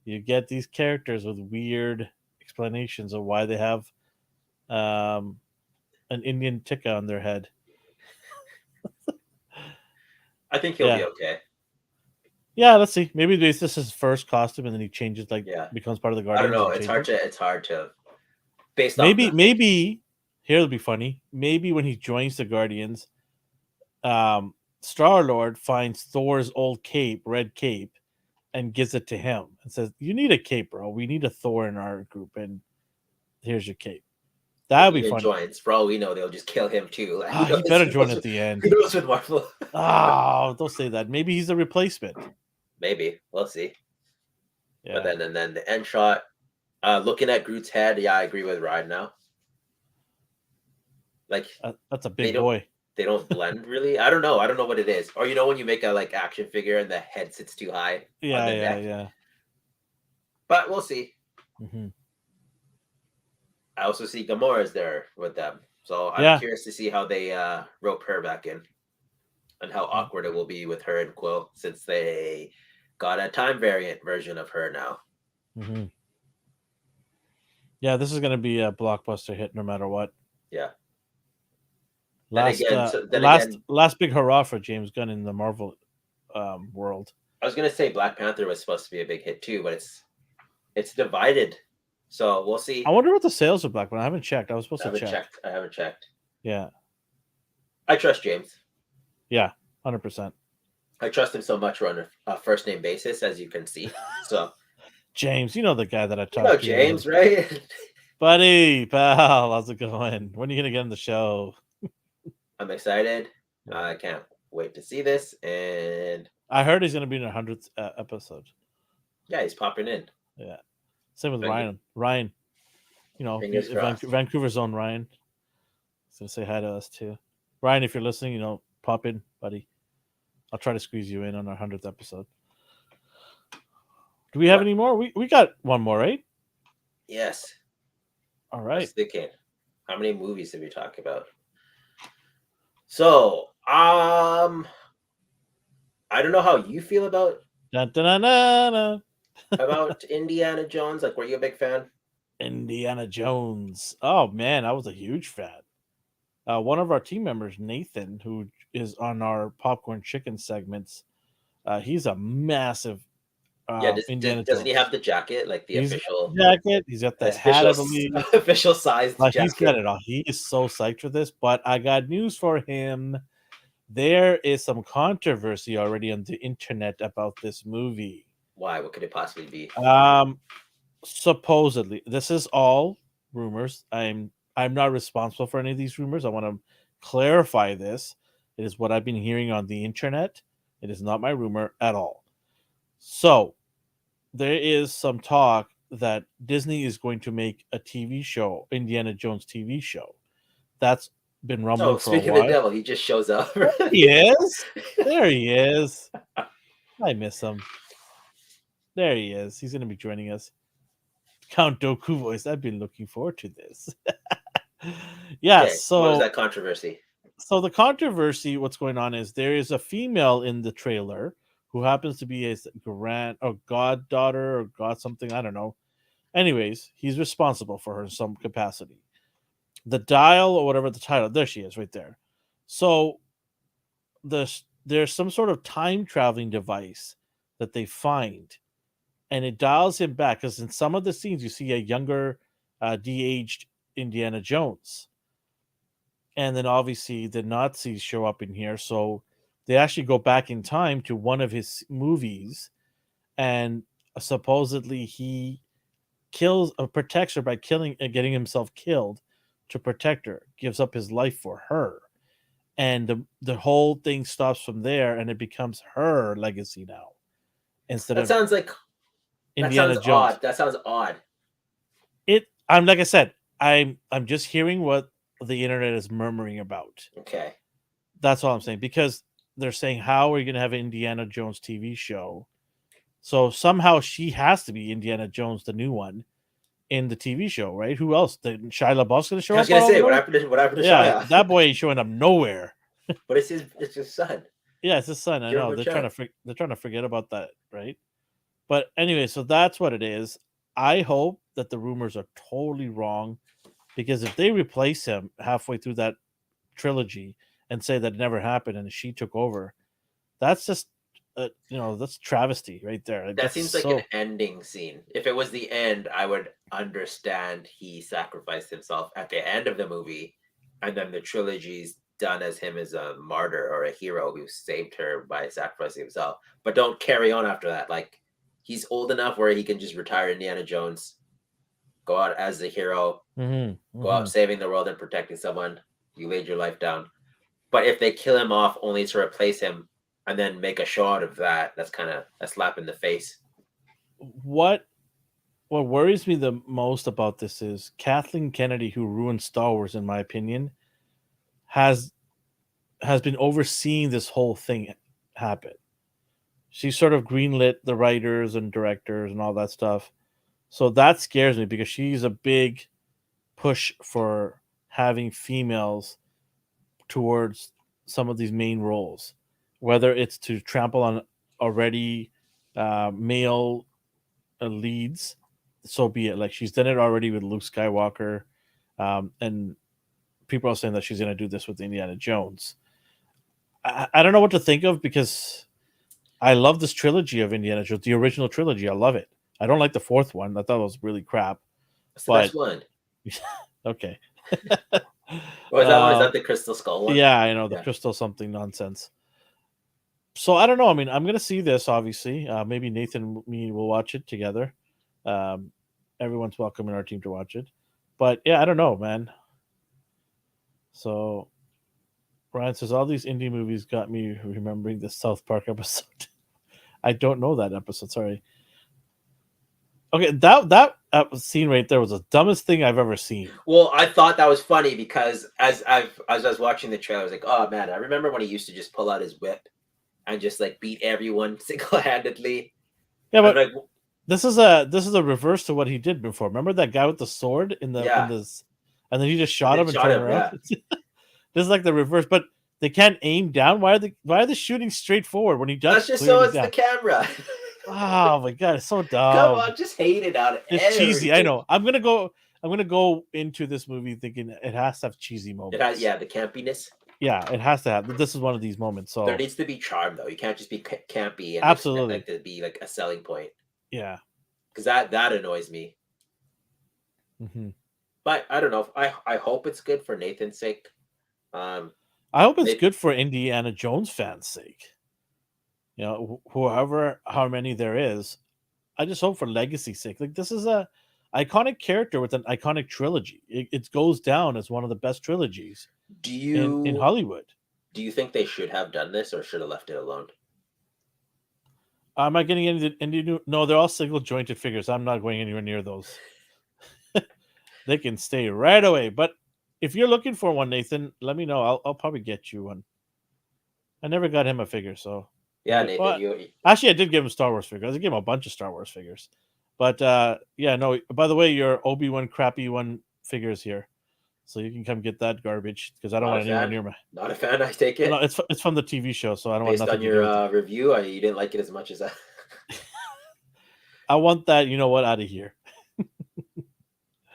You get these characters with weird explanations of why they have an Indian tikka on their head.
I think he'll be okay.
Yeah, let's see. Maybe this is his first costume, and then he changes, becomes part of the Guardians.
I don't know. It's hard to. Based
maybe here it'll be funny. Maybe when he joins the Guardians, Star-Lord finds Thor's old cape, red cape, and gives it to him and says, "You need a cape, bro. We need a Thor in our group, and here's your cape." That'd be funny.
Joins, for all we know, they'll just kill him too.
Like, he better join at the end.
Who knows with Marvel?
Don't say that. Maybe he's a replacement.
Maybe we'll see. Yeah. But then the end shot, looking at Groot's head. Yeah, I agree with Ryan now. Like
that's a big boy.
They don't blend really. I don't know. I don't know what it is. Or when you make a action figure and the head sits too high.
Yeah.
But we'll see.
Mm-hmm.
I also see Gamora's there with them. So I'm curious to see how they rope her back in. And how awkward it will be with her and Quill, since they got a time variant version of her now.
Mm-hmm. Yeah, this is going to be a blockbuster hit no matter what.
Yeah.
Last big hurrah for James Gunn in the Marvel world.
I was going to say Black Panther was supposed to be a big hit too, but it's divided. So we'll see.
I wonder what the sales are Black Panther. I haven't checked. I was supposed to check.
I haven't checked.
Yeah.
I trust James.
Yeah, 100%.
I trust him so much. We're on a first name basis, as you can see. So,
James, you know the guy that I talked to.
James, right?
Buddy, pal, how's it going? When are you gonna get on the show?
I'm excited. I can't wait to see this. And
I heard he's gonna be in 100th episode.
Yeah, he's popping in.
Yeah. Same with Ryan. Ryan, Vancouver's own Ryan. He's gonna say hi to us too. Ryan, if you're listening, pop in, buddy. I'll try to squeeze you in on our 100th episode. Do we have any more? We got one more, right?
Yes.
All right.
I was thinking, how many movies did we talk about? So, I don't know how you feel about about Indiana Jones. Like, were you a big fan?
Indiana Jones. Oh man, I was a huge fan. One of our team members, Nathan, who is on our Popcorn Chicken segments, he's a massive Indiana Jones.
Doesn't he have the jacket, like the official
jacket? He's got the hat, I believe.
Official size jacket.
He's got it all. He is so psyched for this, but I got news for him. There is some controversy already on the internet about this movie.
Why? What could it possibly be?
Supposedly, this is all rumors. I'm not responsible for any of these rumors. I want to clarify this. It is what I've been hearing on the internet. It is not my rumor at all. So, there is some talk that Disney is going to make a TV show, Indiana Jones TV show. That's been rumbling for a while.
Speaking of the devil, he just shows up.
He is. There he is. I miss him. There he is. He's going to be joining us. Count Dooku voice. I've been looking forward to this. Yeah. Okay, so
what is that controversy?
So the controversy, what's going on is there is a female in the trailer who happens to be his goddaughter or god something. I don't know. Anyways, he's responsible for her in some capacity. The dial or whatever the title. There she is, right there. So the there's some sort of time traveling device that they find, and it dials him back because in some of the scenes you see a younger, de-aged Indiana Jones, and then obviously the Nazis show up in here, so they actually go back in time to one of his movies, and supposedly he kills or protects her by killing and getting himself killed to protect her, gives up his life for her, and the whole thing stops from there, and it becomes her legacy now instead
That
of
sounds like that
Indiana
sounds
Jones.
odd. That sounds odd.
I'm like I said, I'm just hearing what the internet is murmuring about.
Okay.
That's all I'm saying, because they're saying, how are you going to have an Indiana Jones TV show? So somehow she has to be Indiana Jones, the new one, in the TV show, right? Who else? Did Shia LaBeouf's going to show
I was
up
gonna
out of
say
nowhere?
what happened to
Yeah,
Shia?
that boy ain't showing up nowhere.
But it's his son.
Yeah, it's his son. I
Give him
know
a
they're
chance.
trying to forget about that, right? But anyway, so that's what it is. I hope that the rumors are totally wrong, because if they replace him halfway through that trilogy and say that it never happened and she took over, that's just that's travesty right there. Like,
That
that's
seems like an
so.
ending scene. If it was the end, I would understand he sacrificed himself at the end of the movie, and then the trilogy's done as him as a martyr or a hero who saved her by sacrificing himself. But don't carry on after that. Like he's old enough where he can just retire Indiana Jones, go out as the hero,
Hmm.
go out
Hmm.
saving the world and protecting someone. You laid your life down. But if they kill him off only to replace him and then make a show out of that, that's kind of a slap in the face.
What what worries me the most about this is Kathleen Kennedy, who ruined Star Wars, in my opinion, has been overseeing this whole thing happen. She sort of greenlit the writers and directors and all that stuff. So that scares me, because she's a big push for having females towards some of these main roles, whether it's to trample on already male leads. So be it. Like, she's done it already with Luke Skywalker, and people are saying that she's going to do this with Indiana Jones. I don't know what to think of, because I love this trilogy of Indiana Jones, the original trilogy. I love it. I don't like the fourth one. I thought it was really crap.
What's the best
But
one?
okay.
Or is that one? Is that the Crystal Skull one?
Yeah, I know, the
Yeah.
crystal something nonsense. So I don't know. I mean, I'm gonna see this, obviously. Maybe Nathan and me will watch it together. Um, Everyone's welcome in our team to watch it. But yeah, I don't know, man. So Ryan says all these indie movies got me remembering the South Park episode. I don't know that episode. Sorry. Okay, that scene right there was the dumbest thing I've ever seen.
Well, I thought that was funny because as I was watching the trailer, I was like, oh man, I remember when he used to just pull out his whip and just like beat everyone single handedly.
Yeah,
I'm
but
like,
this is a reverse to what he did before. Remember that guy with the sword in
yeah,
this, and then he just
and
shot
then
him and
shot
turned
him.
around.
Yeah,
This is like the reverse, but they can't aim down. Why are they shooting straight forward when he
that's
ducks
just so
clearly
it's the
down?
camera.
Oh my god, it's so
Come
dumb.
on, just hate it on
It's cheesy. I
everything.
know. I'm gonna go into this movie thinking it has to have cheesy
It has,
moments.
yeah, the campiness.
Yeah, it has to have. This is one of these moments.
There
So
needs to be charm though. You can't just be campy and expect
absolutely,
like to be like a selling point
yeah.
because that annoys me.
Hmm.
But I don't know. I hope it's good for Nathan's sake. Um,
I hope it's
Nathan,
good for Indiana Jones fans' sake. Whoever, how many there is, I just hope for legacy's sake. Like, this is a iconic character with an iconic trilogy. It goes down as one of the best trilogies
do
in
you
Hollywood.
do you think they should have done this or should have left it alone?
Am I getting any new? No, they're all single jointed figures. I'm not going anywhere near those. They can stay right away. But if you're looking for one, Nathan, let me know. I'll probably get you one. I never got him a figure, so
Yeah,
maybe.
Nathan,
Well,
you
actually, I did give him Star Wars figures. I gave him a bunch of Star Wars figures. But yeah, no. By the way, your Obi-Wan crappy one figure is here, so you can come get that garbage, because I don't
not a
want anyone
fan.
near my.
Not a fan. I take
No,
it
it's from the TV show, so I don't want
based
nothing
on
to do
your
with it.
review. You didn't like it as much as that.
I want that. You know what? Out of here.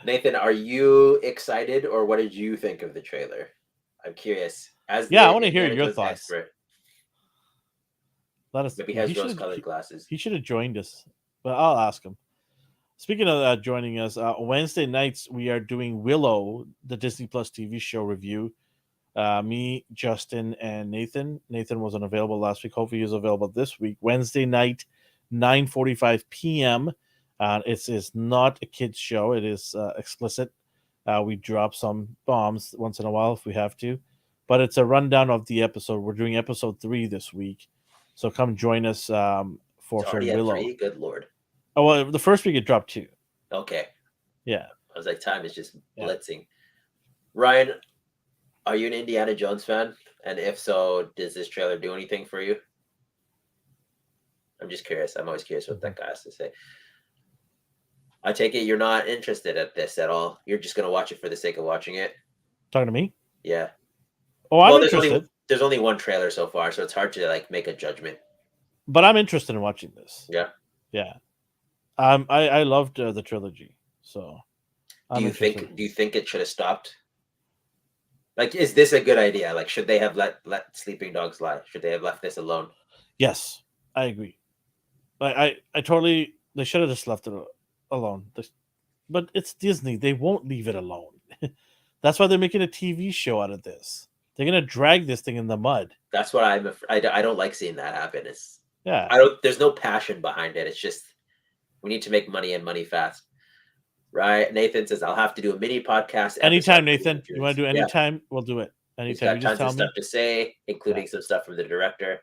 Nathan, are you excited or what did you think of the trailer? I'm curious. As
Yeah, I
the
want to hear
Indiana
your
Jones
thoughts.
expert,
Let us.
Maybe he
Yeah,
has rose-colored glasses.
he should have joined us, but I'll ask him. Speaking of joining us, Wednesday nights we are doing Willow, the Disney Plus TV show review. Me, Justin, and Nathan. Nathan wasn't available last week. Hopefully, he's available this week. Wednesday night, 9:45 p.m. It's not a kids show. It is explicit. We drop some bombs once in a while if we have to, but it's a rundown of the episode. We're doing episode 3 this week, so come join us for
It's
some
already at
Willow.
3. Good lord.
Oh well, the first week it dropped 2.
Okay.
Yeah.
I was like, time is just blitzing. Yeah. Ryan, are you an Indiana Jones fan? And if so, does this trailer do anything for you? I'm just curious. I'm always curious what that guy has to say. I take it you're not interested at this at all. You're just going to watch it for the sake of watching it?
Talking to me?
Yeah.
Oh, I'm interested.
There's only one trailer so far, so it's hard to like make a judgment.
But I'm interested in watching this.
Yeah.
Yeah. I loved the trilogy, so.
Do you think it should have stopped? Like, is this a good idea? Like, should they have let sleeping dogs lie? Should they have left this alone?
Yes, I agree. I totally. They should have just left it alone. But it's Disney. They won't leave it alone. That's why they're making a TV show out of this. They're gonna drag this thing in the mud.
That's what I don't like seeing that happen.
Yeah.
There's no passion behind it. It's just we need to make money and money fast. Right? Nathan says I'll have to do a mini podcast.
Anytime, Nathan. You want to do anytime? Yeah. We'll do it. Anytime.
He's got tons of stuff to say, including some stuff from the director.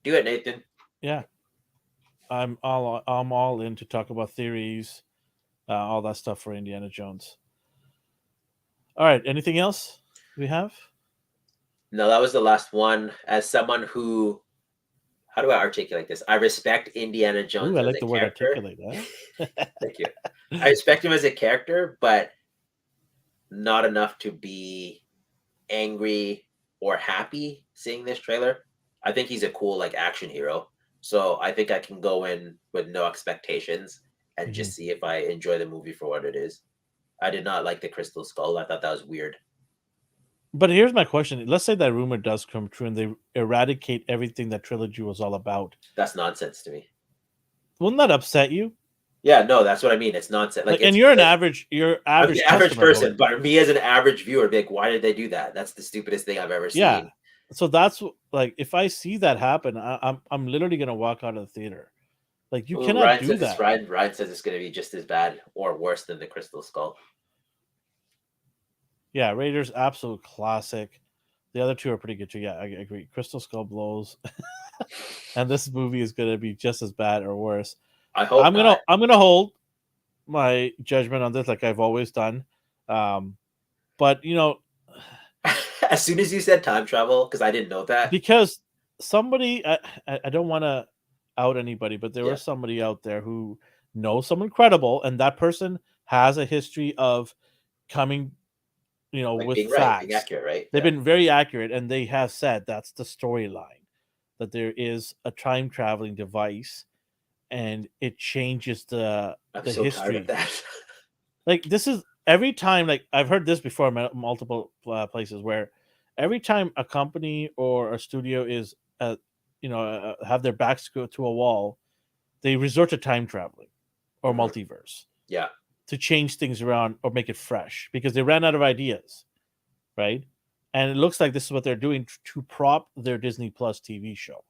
Do it, Nathan.
Yeah. I'm all in to talk about theories, all that stuff for Indiana Jones. All right. Anything else we have?
No, that was the last one. As someone who, how do I articulate this? I respect Indiana Jones.
Ooh, I like the word articulate.
Thank you. I respect him as a character, but not enough to be angry or happy seeing this trailer. I think he's a cool like action hero. So I think I can go in with no expectations and just see if I enjoy the movie for what it is. I did not like the Crystal Skull. I thought that was weird.
But here's my question. Let's say that rumor does come true and they eradicate everything that trilogy was all about.
That's nonsense to me.
Wouldn't that upset you?
Yeah, no, that's what I mean. It's nonsense. Like,
and you're an average
average person, but me as an average viewer, like, why did they do that? That's the stupidest thing I've ever seen.
Yeah. So that's like, if I see that happen, I'm literally gonna walk out of the theater. Like, you cannot do that.
Ryan says it's gonna be just as bad or worse than the Crystal Skull.
Yeah, Raiders, absolute classic. The other two are pretty good too. Yeah, I agree. Crystal Skull blows, and this movie is gonna be just as bad or worse.
I hope
I'm gonna hold my judgment on this, like I've always done. But you know,
as soon as you said time travel, because I didn't know that,
because somebody, I don't want to out anybody, but there was somebody out there who knows someone credible, and that person has a history of coming, like with facts.
being accurate, right?
They've been very accurate, and they have said that's the storyline, that there is a time traveling device, and it changes the history.
Tired of that.
Like, this is every time. Like, I've heard this before in multiple places, where every time a company or a studio is, have their backs go to a wall, they resort to time traveling or multiverse.
Yeah.
To change things around or make it fresh, because they ran out of ideas, right? And it looks like this is what they're doing to prop their Disney Plus TV show.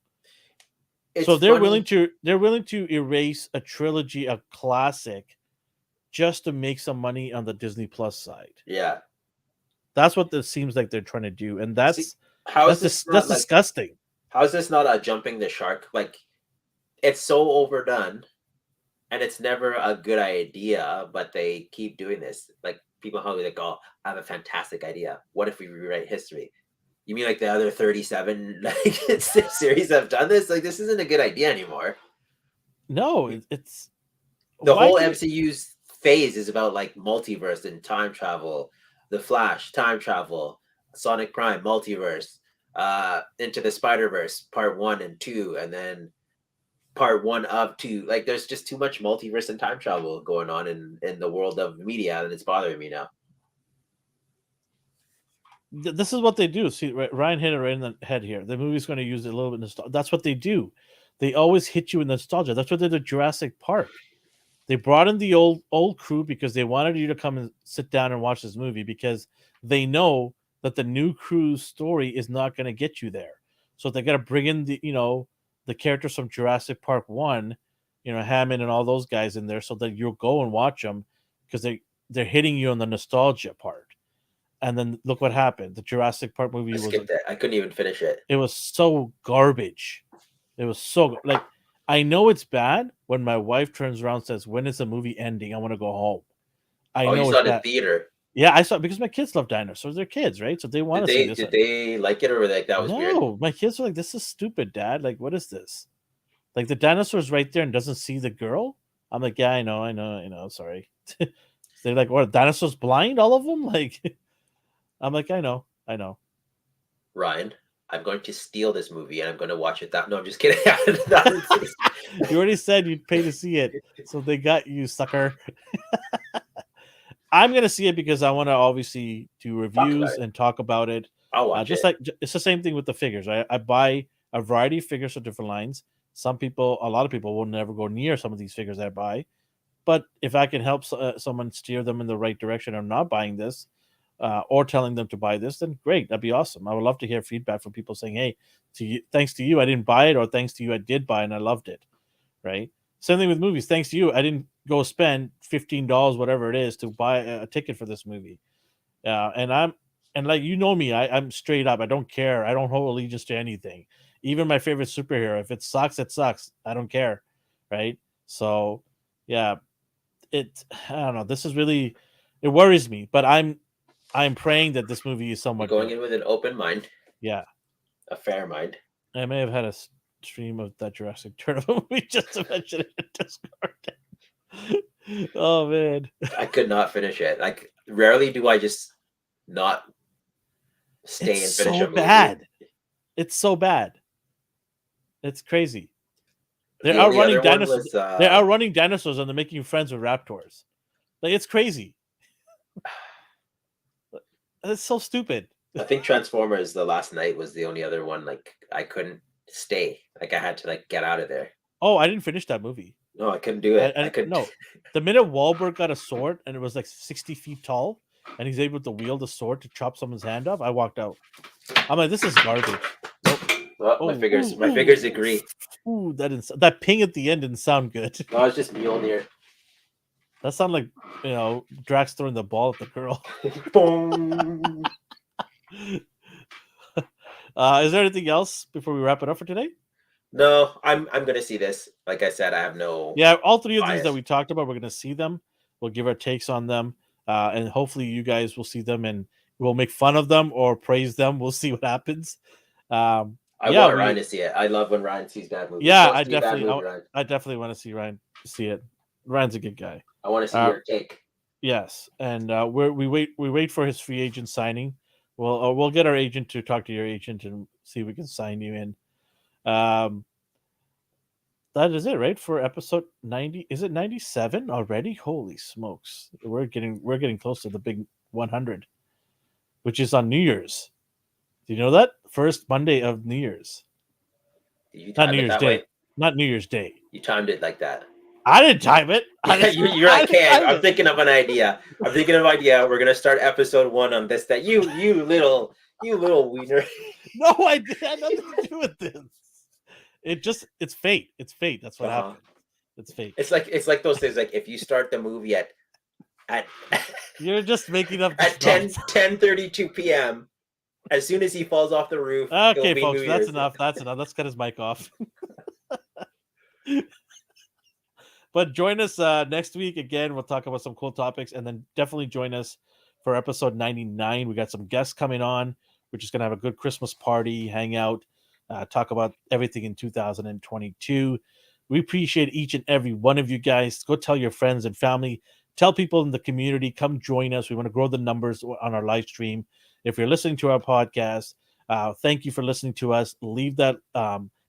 So they're willing to erase a trilogy, a classic, just to make some money on the Disney Plus side.
Yeah,
that's what it seems like they're trying to do, and that's disgusting.
How is this not a jumping the shark? Like, it's so overdone. And it's never a good idea, but they keep doing this. Like, people how like, oh, I have a fantastic idea. What if we rewrite history? You mean like the other 37 series have done this? Like, this isn't a good idea anymore.
No, it's
the whole MCU's phase is about like multiverse and time travel. The Flash, time travel. Sonic Prime, multiverse. Into the Spider-Verse, part 1 and 2, and then part 1 of 2. Like, there's just too much multiverse and time travel going on in the world of media, and it's bothering me now.
This is what they do. See, Ryan hit it right in the head here. The movie's going to use a little bit of nostalgia. That's what they do. They always hit you with nostalgia. That's what they did Jurassic Park. They brought in the old crew because they wanted you to come and sit down and watch this movie because they know that the new crew's story is not going to get you there. So they got to bring in the characters from Jurassic Park 1, Hammond and all those guys in there so that you'll go and watch them because they're hitting you on the nostalgia part. And then look what happened. The Jurassic Park movie was
skipped it. I couldn't even finish it.
It was so garbage. It was so like I know it's bad when my wife turns around and says, "When is the movie ending? I want to go home." I know
you saw it in theater.
Yeah, I saw it because my kids love dinosaurs. They're kids, right? So they want to see this.
Did they like it or like that was weird?
No, my kids were like, "This is stupid, Dad. Like, what is this? Like the dinosaur's right there and doesn't see the girl." I'm like, "Yeah, I know. Sorry." They're like, "What? Dinosaurs blind? All of them?" Like, I'm like, I know.
Ryan, I'm going to steal this movie and I'm going to watch it. No, I'm just kidding.
You already said you'd pay to see it, so they got you, sucker. I'm going to see it because I want to obviously do reviews and talk about it.
I'll watch
it. Like it's the same thing with the figures. I buy a variety of figures for different lines. A lot of people will never go near some of these figures I buy. But if I can help someone steer them in the right direction of not buying this, or telling them to buy this, then great. That'd be awesome. I would love to hear feedback from people saying, "Hey, thanks to you, I didn't buy it," or "Thanks to you, I did buy it and I loved it." Right? Same thing with movies. Thanks to you, I didn't go spend $15, whatever it is, to buy a ticket for this movie. And like me, I'm straight up. I don't care. I don't hold allegiance to anything. Even my favorite superhero. If it sucks, it sucks. I don't care. Right? So, yeah, I don't know. This is really, it worries me. But I'm praying that this movie is somewhat
going in with an open mind.
Yeah.
A fair mind.
I may have had a stream of that Jurassic Tournament movie just to mention it in Discord. Oh, man.
I could not finish it. Like, rarely do I just not stay and finish a movie.
Bad. It's so bad. It's crazy. They're outrunning dinosaurs. They're outrunning dinosaurs and they're making friends with raptors. Like, it's crazy. It's so stupid.
I think Transformers: The Last Night was the only other one. Like, I couldn't stay. Like, I had to get out of there.
Oh, I didn't finish that movie.
No, I couldn't do it. I couldn't.
No, the minute Wahlberg got a sword and it was like 60 feet tall, and he's able to wield the sword to chop someone's hand off, I walked out. I'm like, this is garbage.
Well, my fingers agree.
Ooh, that ping at the end didn't sound good.
No, it's just Mjolnir.
That sounded like Drax throwing the ball at the girl. Is there anything else before we wrap it up for today?
No, I'm gonna see this. Like I said, I have no.
Yeah, all three of these that we talked about, we're gonna see them. We'll give our takes on them, and hopefully you guys will see them and we'll make fun of them or praise them. We'll see what happens.
I want Ryan to see it. I love when Ryan sees bad movies.
Yeah, I definitely want to see Ryan see it. Ryan's a good guy.
I want to see your take.
Yes, and we wait for his free agent signing. We'll get our agent to talk to your agent and see if we can sign you in. That is it, right? For episode 90. Is it 97 already? Holy smokes. We're getting close to the big 100, which is on New Year's. Do you know that? First Monday of New Year's. Not New Year's Day. Not New Year's Day.
You timed it like that.
I didn't time it.
You're like, okay, I'm thinking of an idea. We're gonna start episode 1 on this. That you little wiener.
No, I had nothing to do with this. It's fate. It's fate. That's what happened. It's fate.
It's like those things. Like if you start the movie at
you're just making up
at 10:32 p.m. As soon as he falls off the roof.
Okay, folks, that's enough. That's enough. Let's cut his mic off. But join us next week again. We'll talk about some cool topics, and then definitely join us for episode 99. We got some guests coming on. We're just gonna have a good Christmas party, hang out, talk about everything in 2022. We appreciate each and every one of you guys. Go tell your friends and family. Tell people in the community. Come join us. We want to grow the numbers on our live stream. If you're listening to our podcast, thank you for listening to us. Leave that.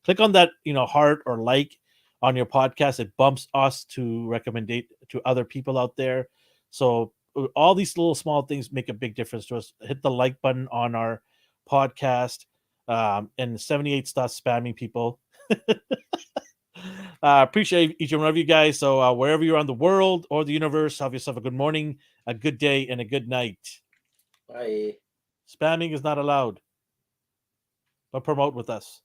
Click on that, heart or like on your podcast. It bumps us to recommend it to other people out there. So all these little small things make a big difference to us. Hit the like button on our podcast, and 78 stop spamming people. Appreciate each and one of you guys. So wherever you're on the world or the universe, have yourself a good morning, a good day, and a good night.
Bye.
Spamming is not allowed, but promote with us.